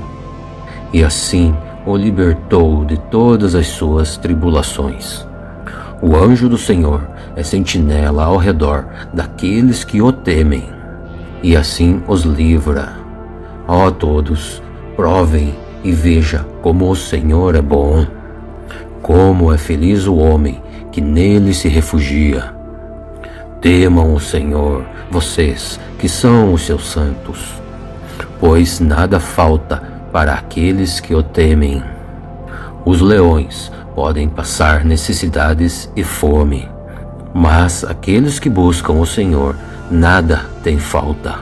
e assim o libertou de todas as suas tribulações. O anjo do Senhor é sentinela ao redor daqueles que o temem, e assim os livra. Ó todos, provem e veja como o Senhor é bom. Como é feliz o homem que nele se refugia. Temam o Senhor, vocês que são os seus santos, pois nada falta para aqueles que o temem. Os leões podem passar necessidades e fome, mas aqueles que buscam o Senhor, nada tem falta.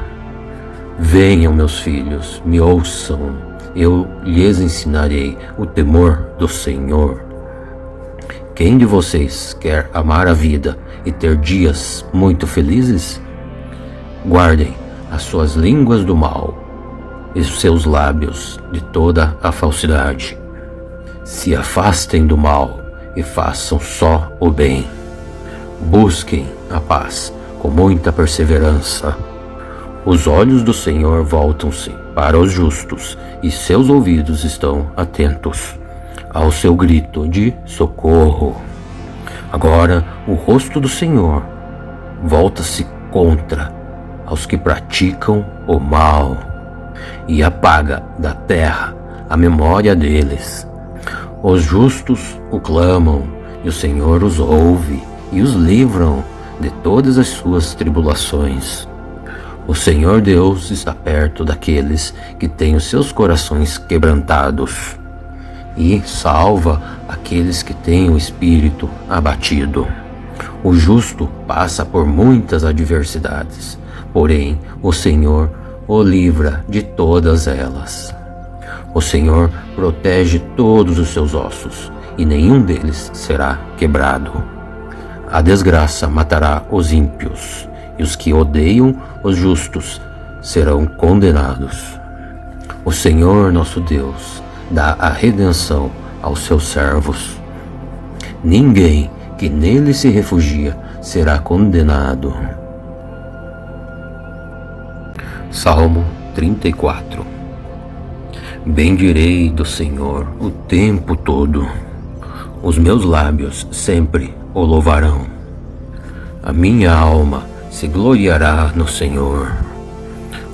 Venham, meus filhos, me ouçam, eu lhes ensinarei o temor do Senhor. Quem de vocês quer amar a vida e ter dias muito felizes? Guardem as suas línguas do mal e os seus lábios de toda a falsidade. Se afastem do mal e façam só o bem. Busquem a paz com muita perseverança. Os olhos do Senhor voltam-se para os justos e seus ouvidos estão atentos ao seu grito de socorro. Agora o rosto do Senhor volta-se contra aos que praticam o mal e apaga da terra a memória deles. Os justos o clamam e o Senhor os ouve e os livram de todas as suas tribulações. O Senhor Deus está perto daqueles que têm os seus corações quebrantados e salva aqueles que têm o espírito abatido. O justo passa por muitas adversidades, porém o Senhor o livra de todas elas. O Senhor protege todos os seus ossos, e nenhum deles será quebrado. A desgraça matará os ímpios, e os que odeiam os justos serão condenados. O Senhor nosso Deus dá a redenção aos seus servos. Ninguém que nele se refugia será condenado. Salmo 34. Bendirei do Senhor o tempo todo. Os meus lábios sempre o louvarão. A minha alma se gloriará no Senhor.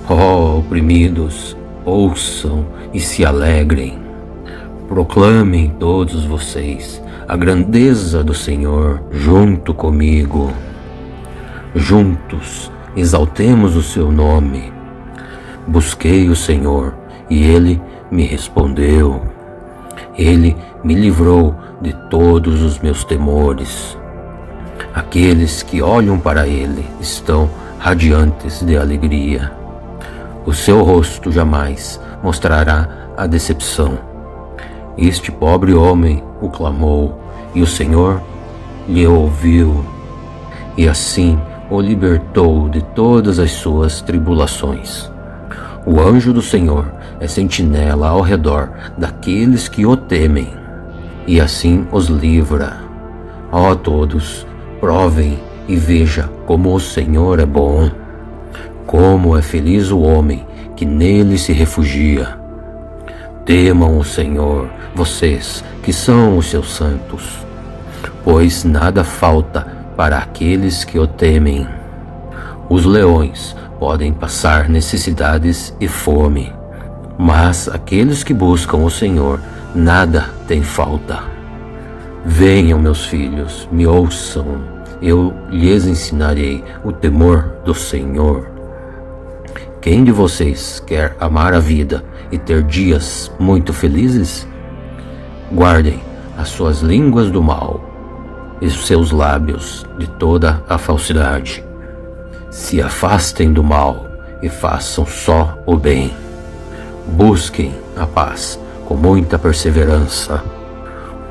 Ó oprimidos, ouçam e se alegrem. Proclamem todos vocês a grandeza do Senhor junto comigo. Juntos exaltemos o seu nome. Busquei o Senhor e ele me respondeu. Ele me livrou de todos os meus temores. Aqueles que olham para ele estão radiantes de alegria. O seu rosto jamais mostrará a decepção. Este pobre homem o clamou, e o Senhor lhe ouviu, e assim o libertou de todas as suas tribulações. O anjo do Senhor é sentinela ao redor daqueles que o temem, e assim os livra. Ó todos, provem e veja como o Senhor é bom. Como é feliz o homem que nele se refugia. Temam o Senhor, vocês que são os seus santos, pois nada falta para aqueles que o temem. Os leões podem passar necessidades e fome, mas aqueles que buscam o Senhor, nada tem falta. Venham, meus filhos, me ouçam, eu lhes ensinarei o temor do Senhor. Quem de vocês quer amar a vida e ter dias muito felizes? Guardem as suas línguas do mal e os seus lábios de toda a falsidade. Se afastem do mal e façam só o bem. Busquem a paz com muita perseverança.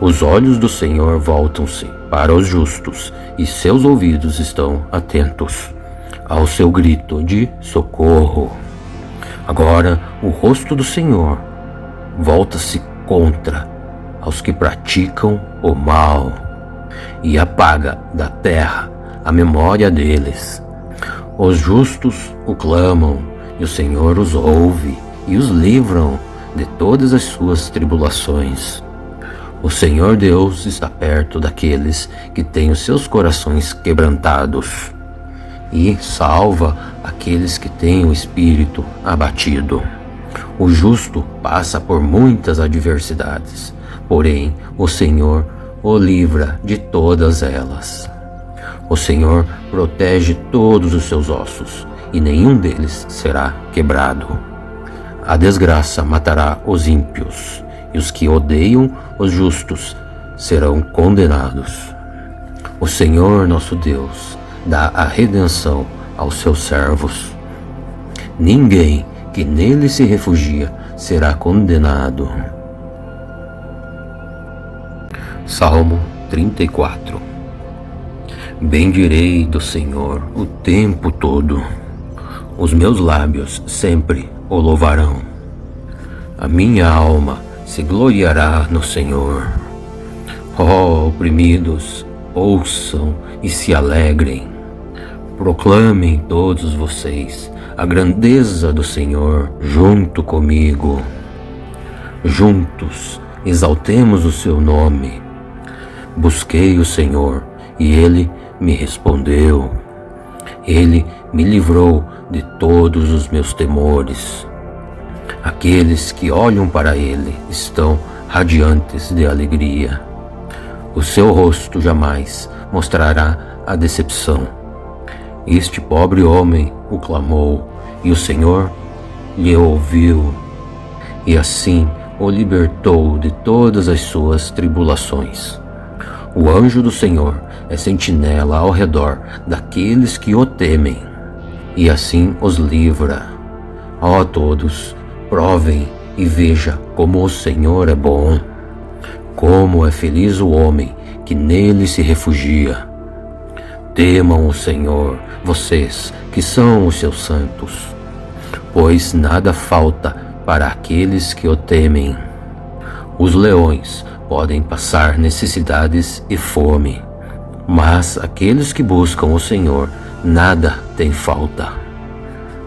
Os olhos do Senhor voltam-se para os justos e seus ouvidos estão atentos ao seu grito de socorro. Agora o rosto do Senhor volta-se contra aos que praticam o mal e apaga da terra a memória deles. Os justos o clamam e o Senhor os ouve e os livram de todas as suas tribulações. O Senhor Deus está perto daqueles que têm os seus corações quebrantados e salva aqueles que têm o espírito abatido. O justo passa por muitas adversidades, porém o Senhor o livra de todas elas. O Senhor protege todos os seus ossos, e nenhum deles será quebrado. A desgraça matará os ímpios, e os que odeiam os justos serão condenados. O Senhor nosso Deus dá a redenção aos seus servos. Ninguém que nele se refugia será condenado. Salmo 34. Bendirei do Senhor o tempo todo. Os meus lábios sempre o louvarão. A minha alma se gloriará no Senhor. Ó oprimidos, ouçam e se alegrem. Proclamem todos vocês a grandeza do Senhor junto comigo. Juntos exaltemos o seu nome. Busquei o Senhor e ele me respondeu. Ele me livrou de todos os meus temores. Aqueles que olham para ele estão radiantes de alegria. O seu rosto jamais mostrará a decepção. Este pobre homem o clamou, e o Senhor lhe ouviu, e assim o libertou de todas as suas tribulações. O anjo do Senhor é sentinela ao redor daqueles que o temem, e assim os livra. Ó todos, provem e veja como o Senhor é bom. Como é feliz o homem que nele se refugia. Temam o Senhor, vocês que são os seus santos, pois nada falta para aqueles que o temem. Os leões podem passar necessidades e fome, mas aqueles que buscam o Senhor, nada tem falta.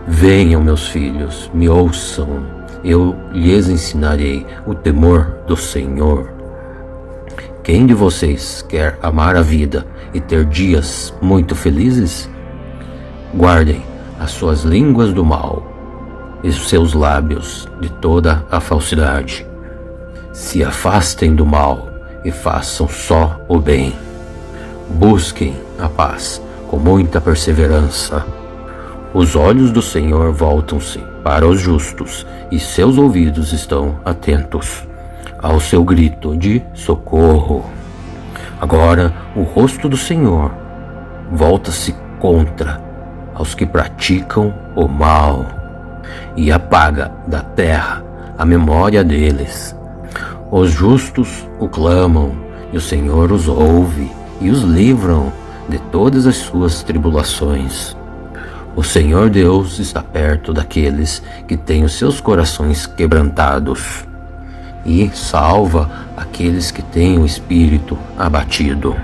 Venham, meus filhos, me ouçam, eu lhes ensinarei o temor do Senhor. Quem de vocês quer amar a vida e ter dias muito felizes? Guardem as suas línguas do mal e os seus lábios de toda a falsidade. Se afastem do mal e façam só o bem. Busquem a paz com muita perseverança. Os olhos do Senhor voltam-se para os justos e seus ouvidos estão atentos ao seu grito de socorro. Agora o rosto do Senhor volta-se contra aos que praticam o mal e apaga da terra a memória deles. Os justos o clamam e o Senhor os ouve e os livram de todas as suas tribulações. O Senhor Deus está perto daqueles que têm os seus corações quebrantados e salva aqueles que têm o espírito abatido.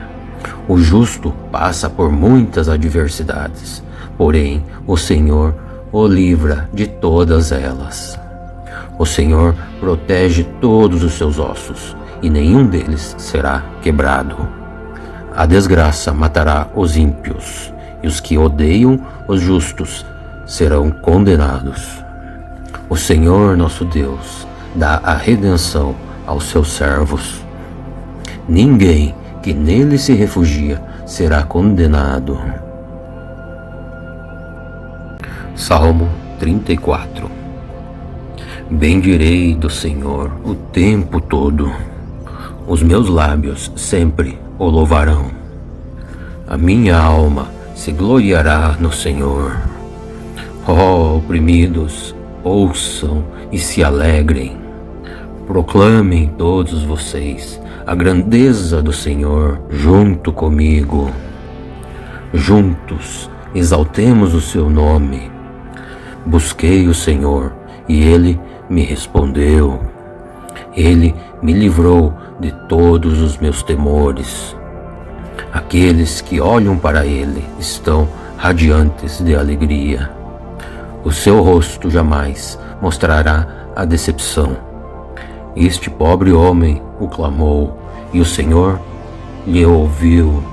O justo passa por muitas adversidades, porém o Senhor o livra de todas elas. O Senhor protege todos os seus ossos, e nenhum deles será quebrado. A desgraça matará os ímpios, e os que odeiam os justos serão condenados. O Senhor nosso Deus dá a redenção aos seus servos. Ninguém que nele se refugia será condenado. Salmo 34. Bendirei do Senhor o tempo todo. Os meus lábios sempre o louvarão. A minha alma se gloriará no Senhor. Ó oprimidos, ouçam e se alegrem. Proclamem todos vocês a grandeza do Senhor junto comigo. Juntos exaltemos o seu nome. Busquei o Senhor e ele me respondeu. Ele me livrou de todos os meus temores. Aqueles que olham para ele estão radiantes de alegria. O seu rosto jamais mostrará a decepção. Este pobre homem o clamou, e o Senhor lhe ouviu,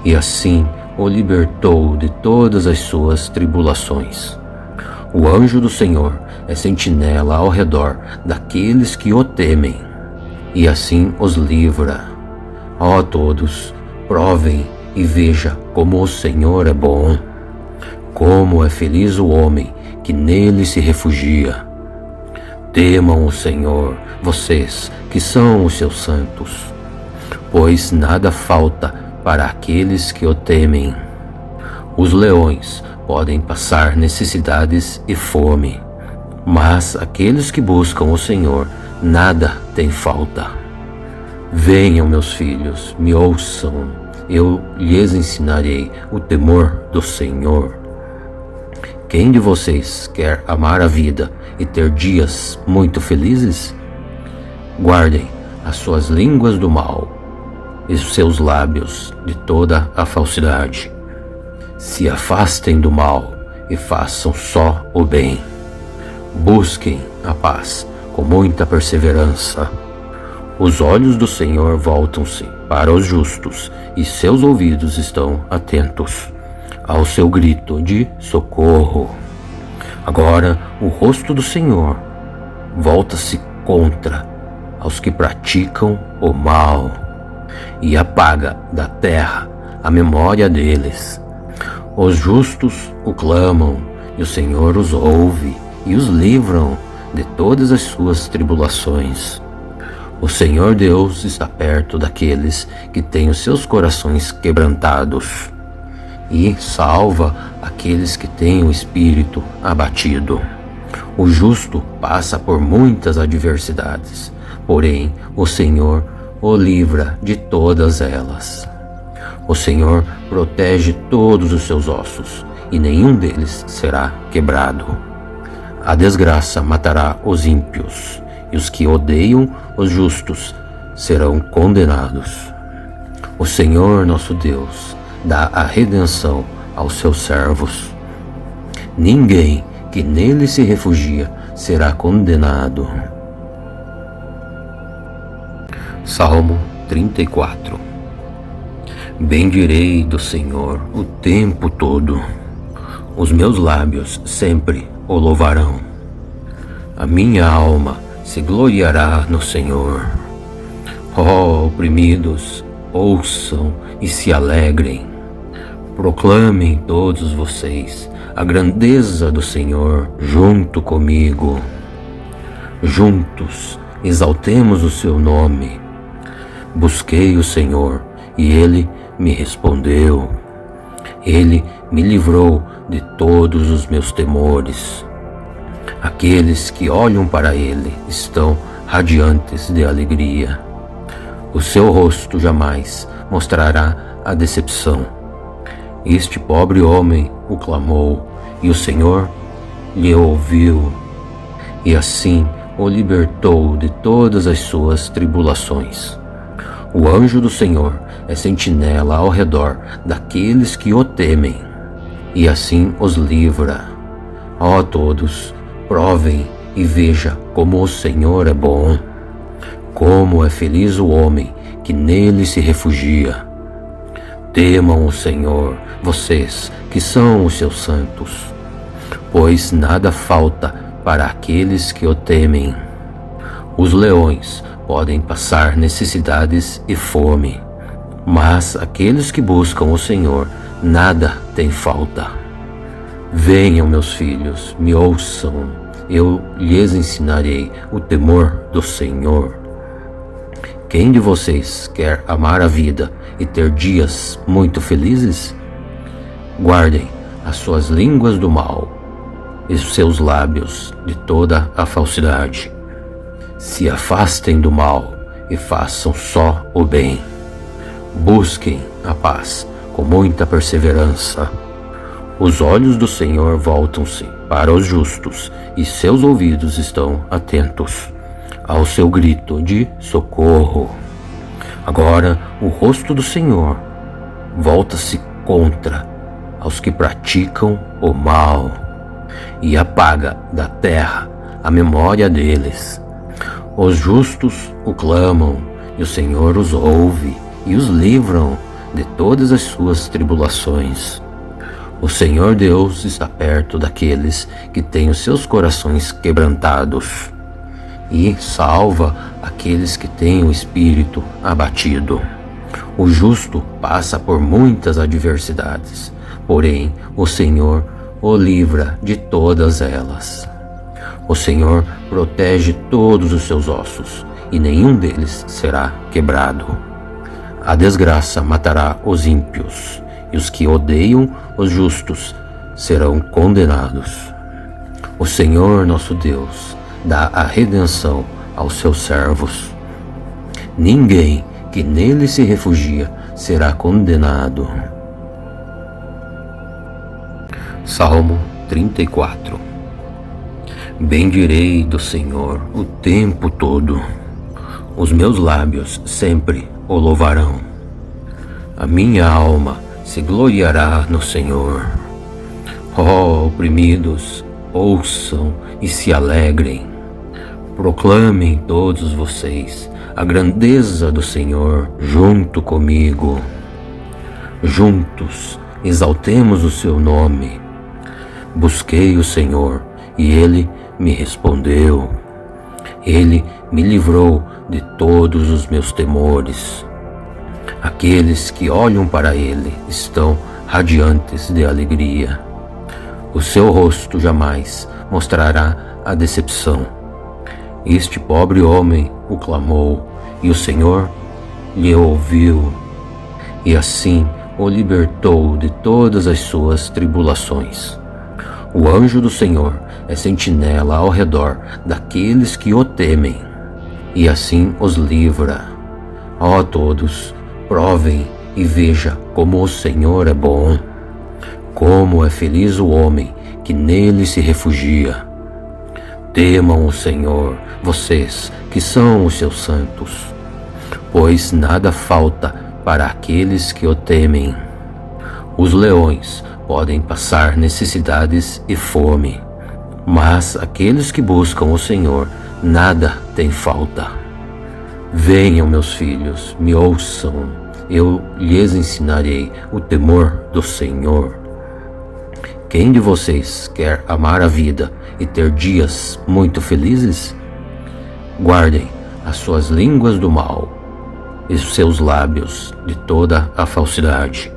e assim o libertou de todas as suas tribulações. O anjo do Senhor é sentinela ao redor daqueles que o temem, e assim os livra. Ó todos, provem e veja como o Senhor é bom. Como é feliz o homem que nele se refugia. Temam o Senhor, vocês que são os seus santos, pois nada falta para aqueles que o temem. Os leões podem passar necessidades e fome, mas aqueles que buscam o Senhor, nada tem falta. Venham, meus filhos, me ouçam, eu lhes ensinarei o temor do Senhor. Quem de vocês quer amar a vida e ter dias muito felizes? Guardem as suas línguas do mal e os seus lábios de toda a falsidade. Se afastem do mal e façam só o bem. Busquem a paz com muita perseverança. Os olhos do Senhor voltam-se para os justos e seus ouvidos estão atentos ao seu grito de socorro. Agora o rosto do Senhor volta-se contra aos que praticam o mal e apaga da terra a memória deles. Os justos o clamam e o Senhor os ouve e os livram de todas as suas tribulações. O Senhor Deus está perto daqueles que têm os seus corações quebrantados e salva aqueles que têm o espírito abatido. O justo passa por muitas adversidades, porém o Senhor o livra de todas elas. O Senhor protege todos os seus ossos, e nenhum deles será quebrado. A desgraça matará os ímpios, e os que odeiam os justos serão condenados. O Senhor nosso Deus dá a redenção aos seus servos. Ninguém que nele se refugia será condenado. Salmo 34. Bendirei do Senhor o tempo todo. Os meus lábios sempre o louvarão. A minha alma se gloriará no Senhor. Ó oprimidos, ouçam e se alegrem. Proclamem todos vocês a grandeza do Senhor junto comigo. Juntos exaltemos o seu nome. Busquei o Senhor e ele me respondeu. Ele me livrou de todos os meus temores. Aqueles que olham para ele estão radiantes de alegria. O seu rosto jamais mostrará a decepção. Este pobre homem o clamou, e o Senhor lhe ouviu, e assim o libertou de todas as suas tribulações. O anjo do Senhor é sentinela ao redor daqueles que o temem, e assim os livra. Ó todos, provem e veja como o Senhor é bom. Como é feliz o homem que nele se refugia. Temam o Senhor, vocês que são os seus santos, pois nada falta para aqueles que o temem. Os leões podem passar necessidades e fome, mas aqueles que buscam o Senhor, nada tem falta. Venham, meus filhos, me ouçam, eu lhes ensinarei o temor do Senhor. Quem de vocês quer amar a vida e ter dias muito felizes? Guardem as suas línguas do mal e os seus lábios de toda a falsidade. Se afastem do mal e façam só o bem. Busquem a paz com muita perseverança. Os olhos do Senhor voltam-se para os justos e seus ouvidos estão atentos ao seu grito de socorro. Agora o rosto do Senhor volta-se contra aos que praticam o mal e apaga da terra a memória deles. Os justos o clamam e o Senhor os ouve e os livram de todas as suas tribulações. O Senhor Deus está perto daqueles que têm os seus corações quebrantados e salva aqueles que têm o espírito abatido. O justo passa por muitas adversidades, porém o Senhor o livra de todas elas. O Senhor protege todos os seus ossos, e nenhum deles será quebrado. A desgraça matará os ímpios, e os que odeiam os justos serão condenados. O Senhor nosso Deus dá a redenção aos seus servos. Ninguém que nele se refugia será condenado. Salmo 34. Bendirei do Senhor o tempo todo. Os meus lábios sempre o louvarão. A minha alma se gloriará no Senhor. Ó oprimidos, ouçam e se alegrem. Proclamem todos vocês a grandeza do Senhor junto comigo. Juntos exaltemos o seu nome. Busquei o Senhor e ele me respondeu. Ele me livrou de todos os meus temores. Aqueles que olham para ele estão radiantes de alegria. O seu rosto jamais mostrará a decepção. Este pobre homem o clamou, e o Senhor lhe ouviu, e assim o libertou de todas as suas tribulações. O anjo do Senhor é sentinela ao redor daqueles que o temem, e assim os livra. Ó todos, provem e veja como o Senhor é bom. Como é feliz o homem que nele se refugia. Temam o Senhor, vocês que são os seus santos, pois nada falta para aqueles que o temem. Os leões podem passar necessidades e fome, mas aqueles que buscam o Senhor, nada tem falta. Venham, meus filhos, me ouçam, eu lhes ensinarei o temor do Senhor. Quem de vocês quer amar a vida e ter dias muito felizes? Guardem as suas línguas do mal e os seus lábios de toda a falsidade.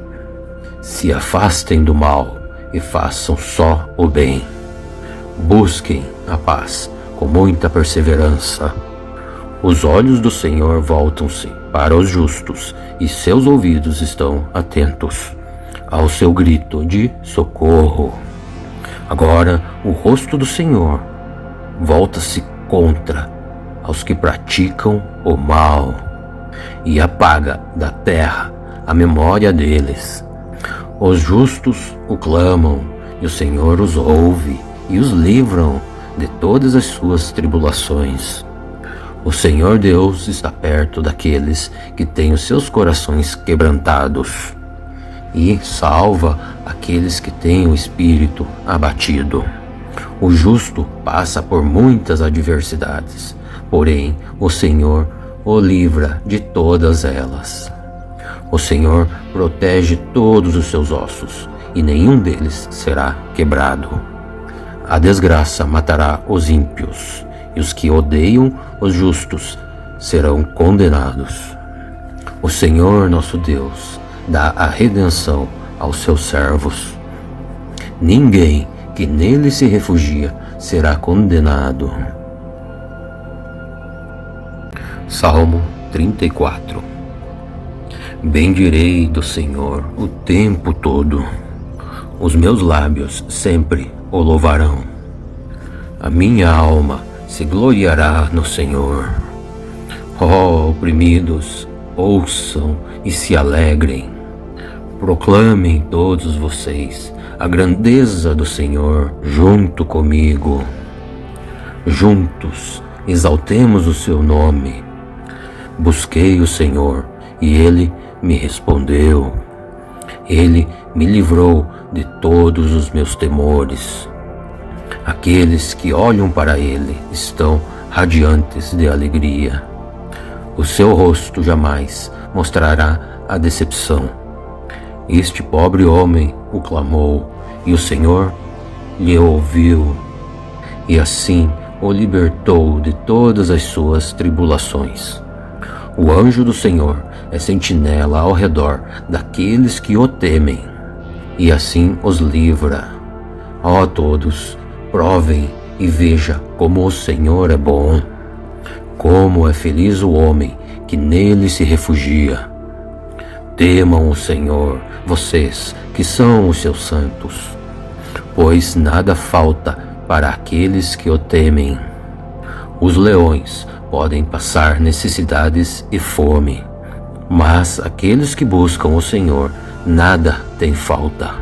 Se afastem do mal e façam só o bem. Busquem a paz com muita perseverança. Os olhos do Senhor voltam-se para os justos e seus ouvidos estão atentos ao seu grito de socorro. Agora o rosto do Senhor volta-se contra aos que praticam o mal e apaga da terra a memória deles. Os justos o clamam, e o Senhor os ouve e os livram de todas as suas tribulações. O Senhor Deus está perto daqueles que têm os seus corações quebrantados e salva aqueles que têm o espírito abatido. O justo passa por muitas adversidades, porém o Senhor o livra de todas elas. O Senhor protege todos os seus ossos, e nenhum deles será quebrado. A desgraça matará os ímpios, e os que odeiam os justos serão condenados. O Senhor nosso Deus dá a redenção aos seus servos. Ninguém que nele se refugia será condenado. Salmo 34. Bendirei do Senhor o tempo todo. Os meus lábios sempre o louvarão. A minha alma se gloriará no Senhor. Ó oprimidos, ouçam e se alegrem. Proclamem todos vocês a grandeza do Senhor junto comigo. Juntos exaltemos o seu nome. Busquei o Senhor e ele me respondeu. Ele me livrou de todos os meus temores. Aqueles que olham para ele estão radiantes de alegria. O seu rosto jamais mostrará a decepção. Este pobre homem o clamou, e o Senhor lhe ouviu, e assim o libertou de todas as suas tribulações. O anjo do Senhor é sentinela ao redor daqueles que o temem, e assim os livra. Ó todos, provem e veja como o Senhor é bom. Como é feliz o homem que nele se refugia. Temam o Senhor, vocês que são os seus santos, pois nada falta para aqueles que o temem. Os leões podem passar necessidades e fome, mas aqueles que buscam o Senhor, nada tem falta.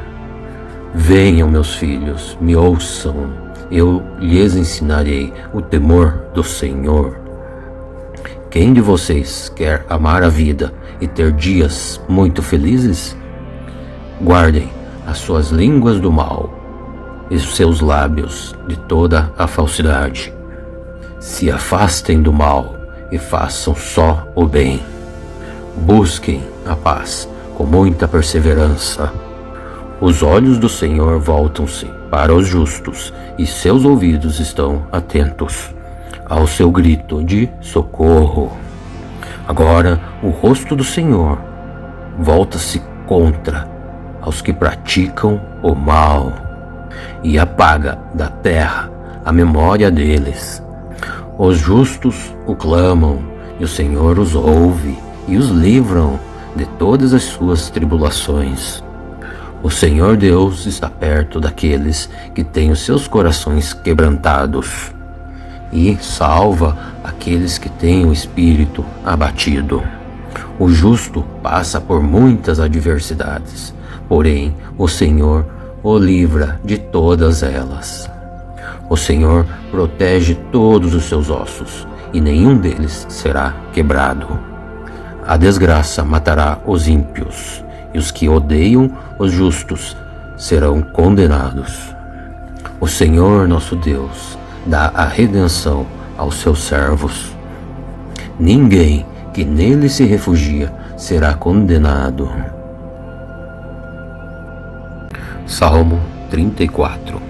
Venham, meus filhos, me ouçam, eu lhes ensinarei o temor do Senhor. Quem de vocês quer amar a vida e ter dias muito felizes? Guardem as suas línguas do mal e os seus lábios de toda a falsidade. Se afastem do mal e façam só o bem. Busquem a paz com muita perseverança. Os olhos do Senhor voltam-se para os justos e seus ouvidos estão atentos ao seu grito de socorro. Agora o rosto do Senhor volta-se contra aos que praticam o mal e apaga da terra a memória deles. Os justos o clamam, e o Senhor os ouve e os livram de todas as suas tribulações. O Senhor Deus está perto daqueles que têm os seus corações quebrantados e salva aqueles que têm o espírito abatido. O justo passa por muitas adversidades, porém o Senhor o livra de todas elas. O Senhor protege todos os seus ossos, e nenhum deles será quebrado. A desgraça matará os ímpios, e os que odeiam os justos serão condenados. O Senhor nosso Deus dá a redenção aos seus servos. Ninguém que nele se refugia será condenado. Salmo 34.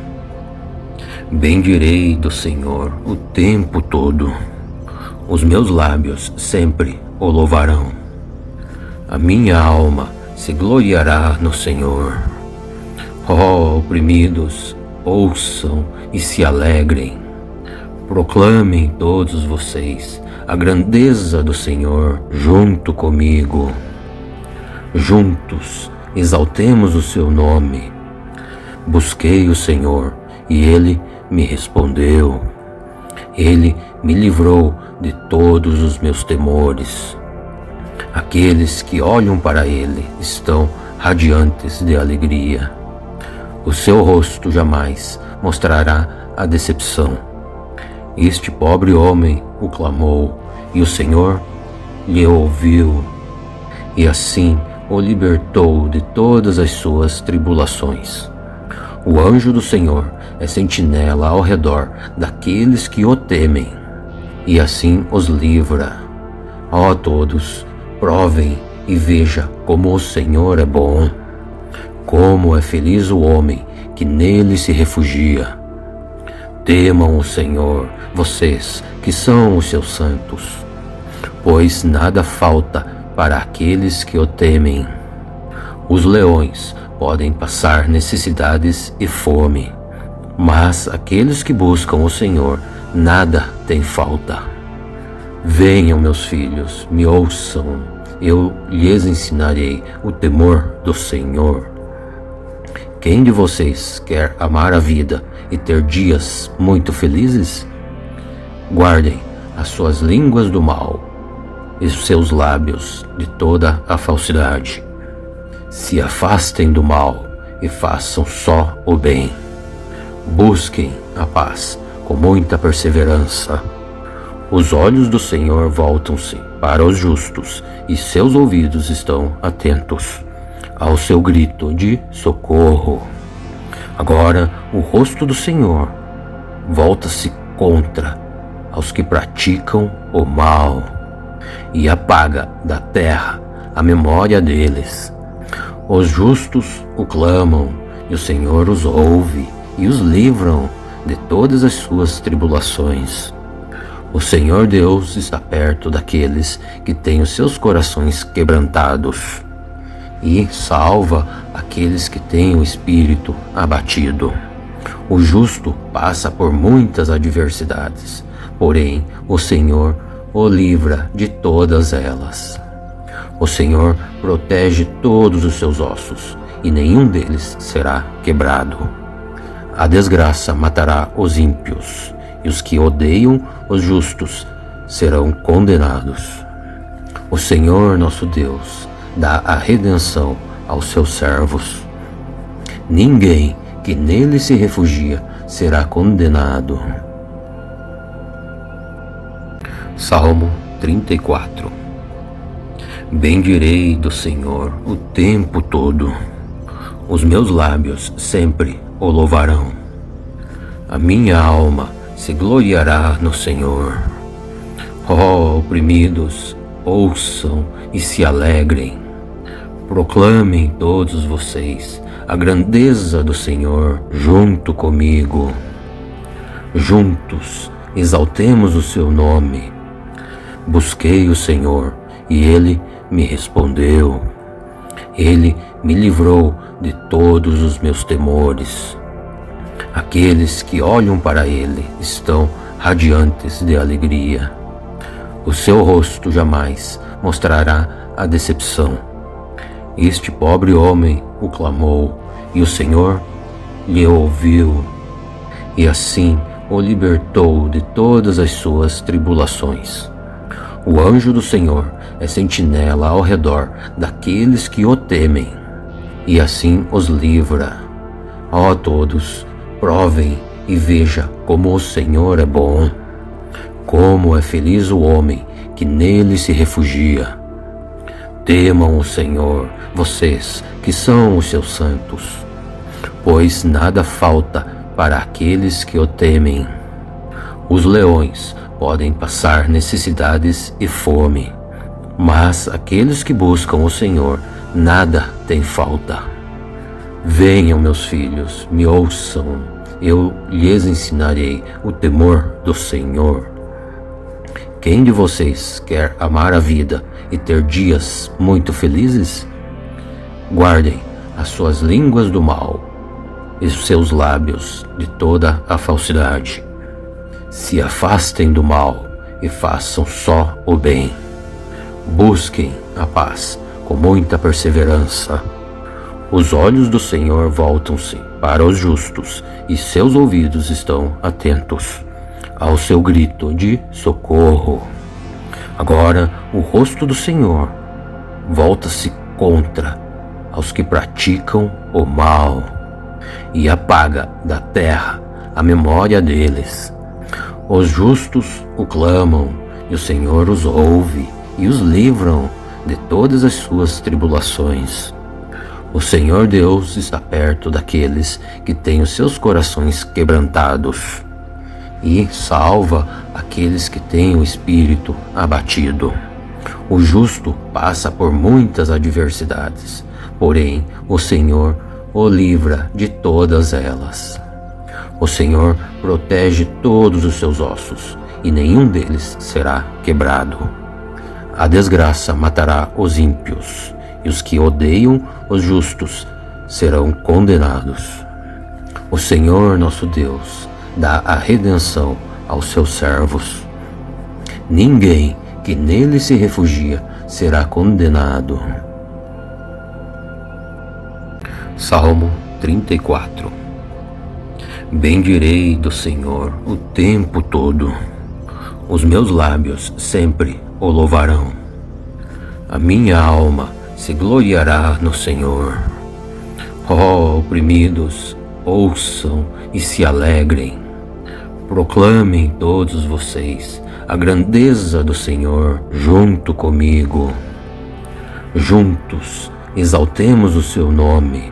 Bendirei do Senhor o tempo todo. Os meus lábios sempre o louvarão. A minha alma se gloriará no Senhor. Ó oprimidos, ouçam e se alegrem. Proclamem todos vocês a grandeza do Senhor junto comigo. Juntos exaltemos o seu nome. Busquei o Senhor e ele me respondeu. Ele me livrou de todos os meus temores. Aqueles que olham para ele estão radiantes de alegria. O seu rosto jamais mostrará a decepção. Este pobre homem o clamou, e o Senhor lhe ouviu, e assim o libertou de todas as suas tribulações. O anjo do Senhor é sentinela ao redor daqueles que o temem, e assim os livra. Ó todos, provem e veja como o Senhor é bom. Como é feliz o homem que nele se refugia. Temam o Senhor, vocês que são os seus santos, pois nada falta para aqueles que o temem. Os leões podem passar necessidades e fome, mas aqueles que buscam o Senhor, nada tem falta. Venham, meus filhos, me ouçam, eu lhes ensinarei o temor do Senhor. Quem de vocês quer amar a vida e ter dias muito felizes? Guardem as suas línguas do mal e os seus lábios de toda a falsidade. Se afastem do mal e façam só o bem. Busquem a paz com muita perseverança. Os olhos do Senhor voltam-se para os justos e seus ouvidos estão atentos ao seu grito de socorro. Agora o rosto do Senhor volta-se contra aos que praticam o mal e apaga da terra a memória deles. Os justos o clamam e o Senhor os ouve e os livram de todas as suas tribulações. O Senhor Deus está perto daqueles que têm os seus corações quebrantados e salva aqueles que têm o espírito abatido. O justo passa por muitas adversidades, porém o Senhor o livra de todas elas. O Senhor protege todos os seus ossos, e nenhum deles será quebrado. A desgraça matará os ímpios, e os que odeiam os justos serão condenados. O Senhor nosso Deus dá a redenção aos seus servos. Ninguém que nele se refugia será condenado. Salmo 34. Bendirei do Senhor o tempo todo. Os meus lábios sempre o louvarão. A minha alma se gloriará no Senhor. Ó oprimidos, ouçam e se alegrem. Proclamem todos vocês a grandeza do Senhor junto comigo. Juntos exaltemos o seu nome. Busquei o Senhor e ele me respondeu. Ele me livrou de todos os meus temores. Aqueles que olham para ele estão radiantes de alegria. O seu rosto jamais mostrará a decepção. Este pobre homem o clamou, e o Senhor lhe ouviu, e assim o libertou de todas as suas tribulações. O anjo do Senhor é sentinela ao redor daqueles que o temem, e assim os livra. Ó todos, provem e veja como o Senhor é bom. Como é feliz o homem que nele se refugia. Temam o Senhor, vocês que são os seus santos, pois nada falta para aqueles que o temem. Os leões podem passar necessidades e fome, mas aqueles que buscam o Senhor, nada tem falta. Venham, meus filhos, me ouçam, eu lhes ensinarei o temor do Senhor. Quem de vocês quer amar a vida e ter dias muito felizes? Guardem as suas línguas do mal e os seus lábios de toda a falsidade. Se afastem do mal e façam só o bem. Busquem a paz com muita perseverança. Os olhos do Senhor voltam-se para os justos e seus ouvidos estão atentos ao seu grito de socorro. Agora o rosto do Senhor volta-se contra aos que praticam o mal, e apaga da terra a memória deles. Os justos o clamam, e o Senhor os ouve, e os livram de todas as suas tribulações. O Senhor Deus está perto daqueles que têm os seus corações quebrantados, e salva aqueles que têm o espírito abatido. O justo passa por muitas adversidades, porém o Senhor o livra de todas elas. O Senhor protege todos os seus ossos, e nenhum deles será quebrado. A desgraça matará os ímpios, e os que odeiam os justos serão condenados. O Senhor nosso Deus dá a redenção aos seus servos. Ninguém que nele se refugia será condenado. Salmo 34. Bendirei do Senhor o tempo todo. Os meus lábios sempre o louvarão. A minha alma se gloriará no Senhor. Ó oprimidos, ouçam e se alegrem. Proclamem todos vocês a grandeza do Senhor junto comigo. Juntos exaltemos o seu nome.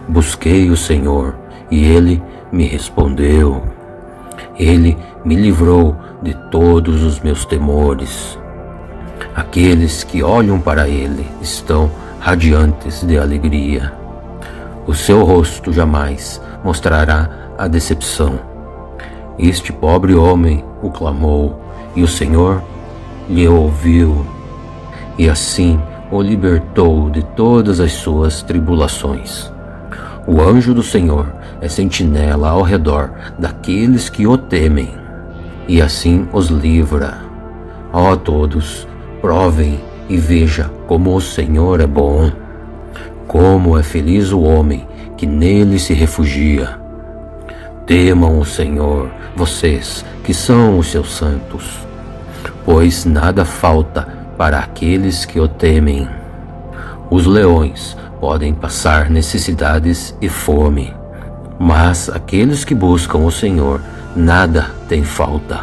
Busquei o Senhor e ele me respondeu. Ele me livrou de todos os meus temores. Aqueles que olham para ele estão radiantes de alegria. O seu rosto jamais mostrará a decepção. Este pobre homem o clamou, e o Senhor lhe ouviu, e assim o libertou de todas as suas tribulações. O anjo do Senhor é sentinela ao redor daqueles que o temem, e assim os livra. Ó todos, provem e veja como o Senhor é bom. Como é feliz o homem que nele se refugia. Temam o Senhor, vocês que são os seus santos, pois nada falta para aqueles que o temem. Os leões podem passar necessidades e fome, mas aqueles que buscam o Senhor, nada tem falta.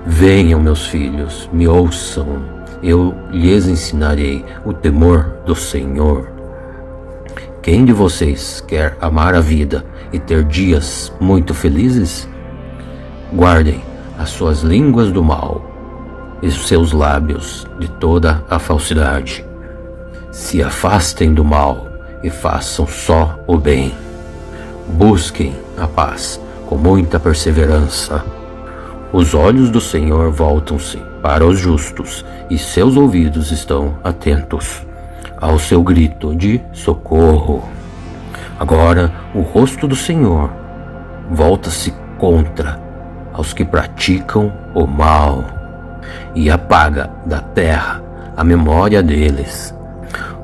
Venham, meus filhos, me ouçam, eu lhes ensinarei o temor do Senhor. Quem de vocês quer amar a vida e ter dias muito felizes? Guardem as suas línguas do mal e os seus lábios de toda a falsidade. Se afastem do mal e façam só o bem. Busquem a paz com muita perseverança. Os olhos do Senhor voltam-se para os justos e seus ouvidos estão atentos ao seu grito de socorro. Agora o rosto do Senhor volta-se contra aos que praticam o mal e apaga da terra a memória deles.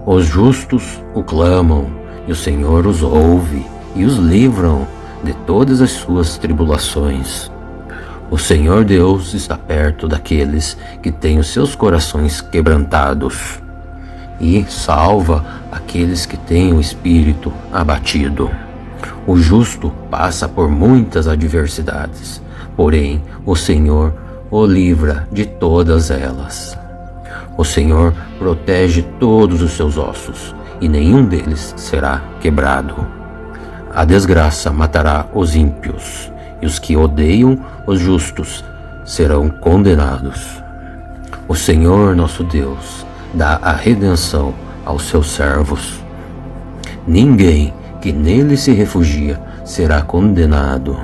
Os justos o clamam, e o Senhor os ouve e os livram de todas as suas tribulações. O Senhor Deus está perto daqueles que têm os seus corações quebrantados, e salva aqueles que têm o espírito abatido. O justo passa por muitas adversidades, porém o Senhor o livra de todas elas. O Senhor protege todos os seus ossos, e nenhum deles será quebrado. A desgraça matará os ímpios, e os que odeiam os justos serão condenados. O Senhor nosso Deus dá a redenção aos seus servos. Ninguém que nele se refugia será condenado.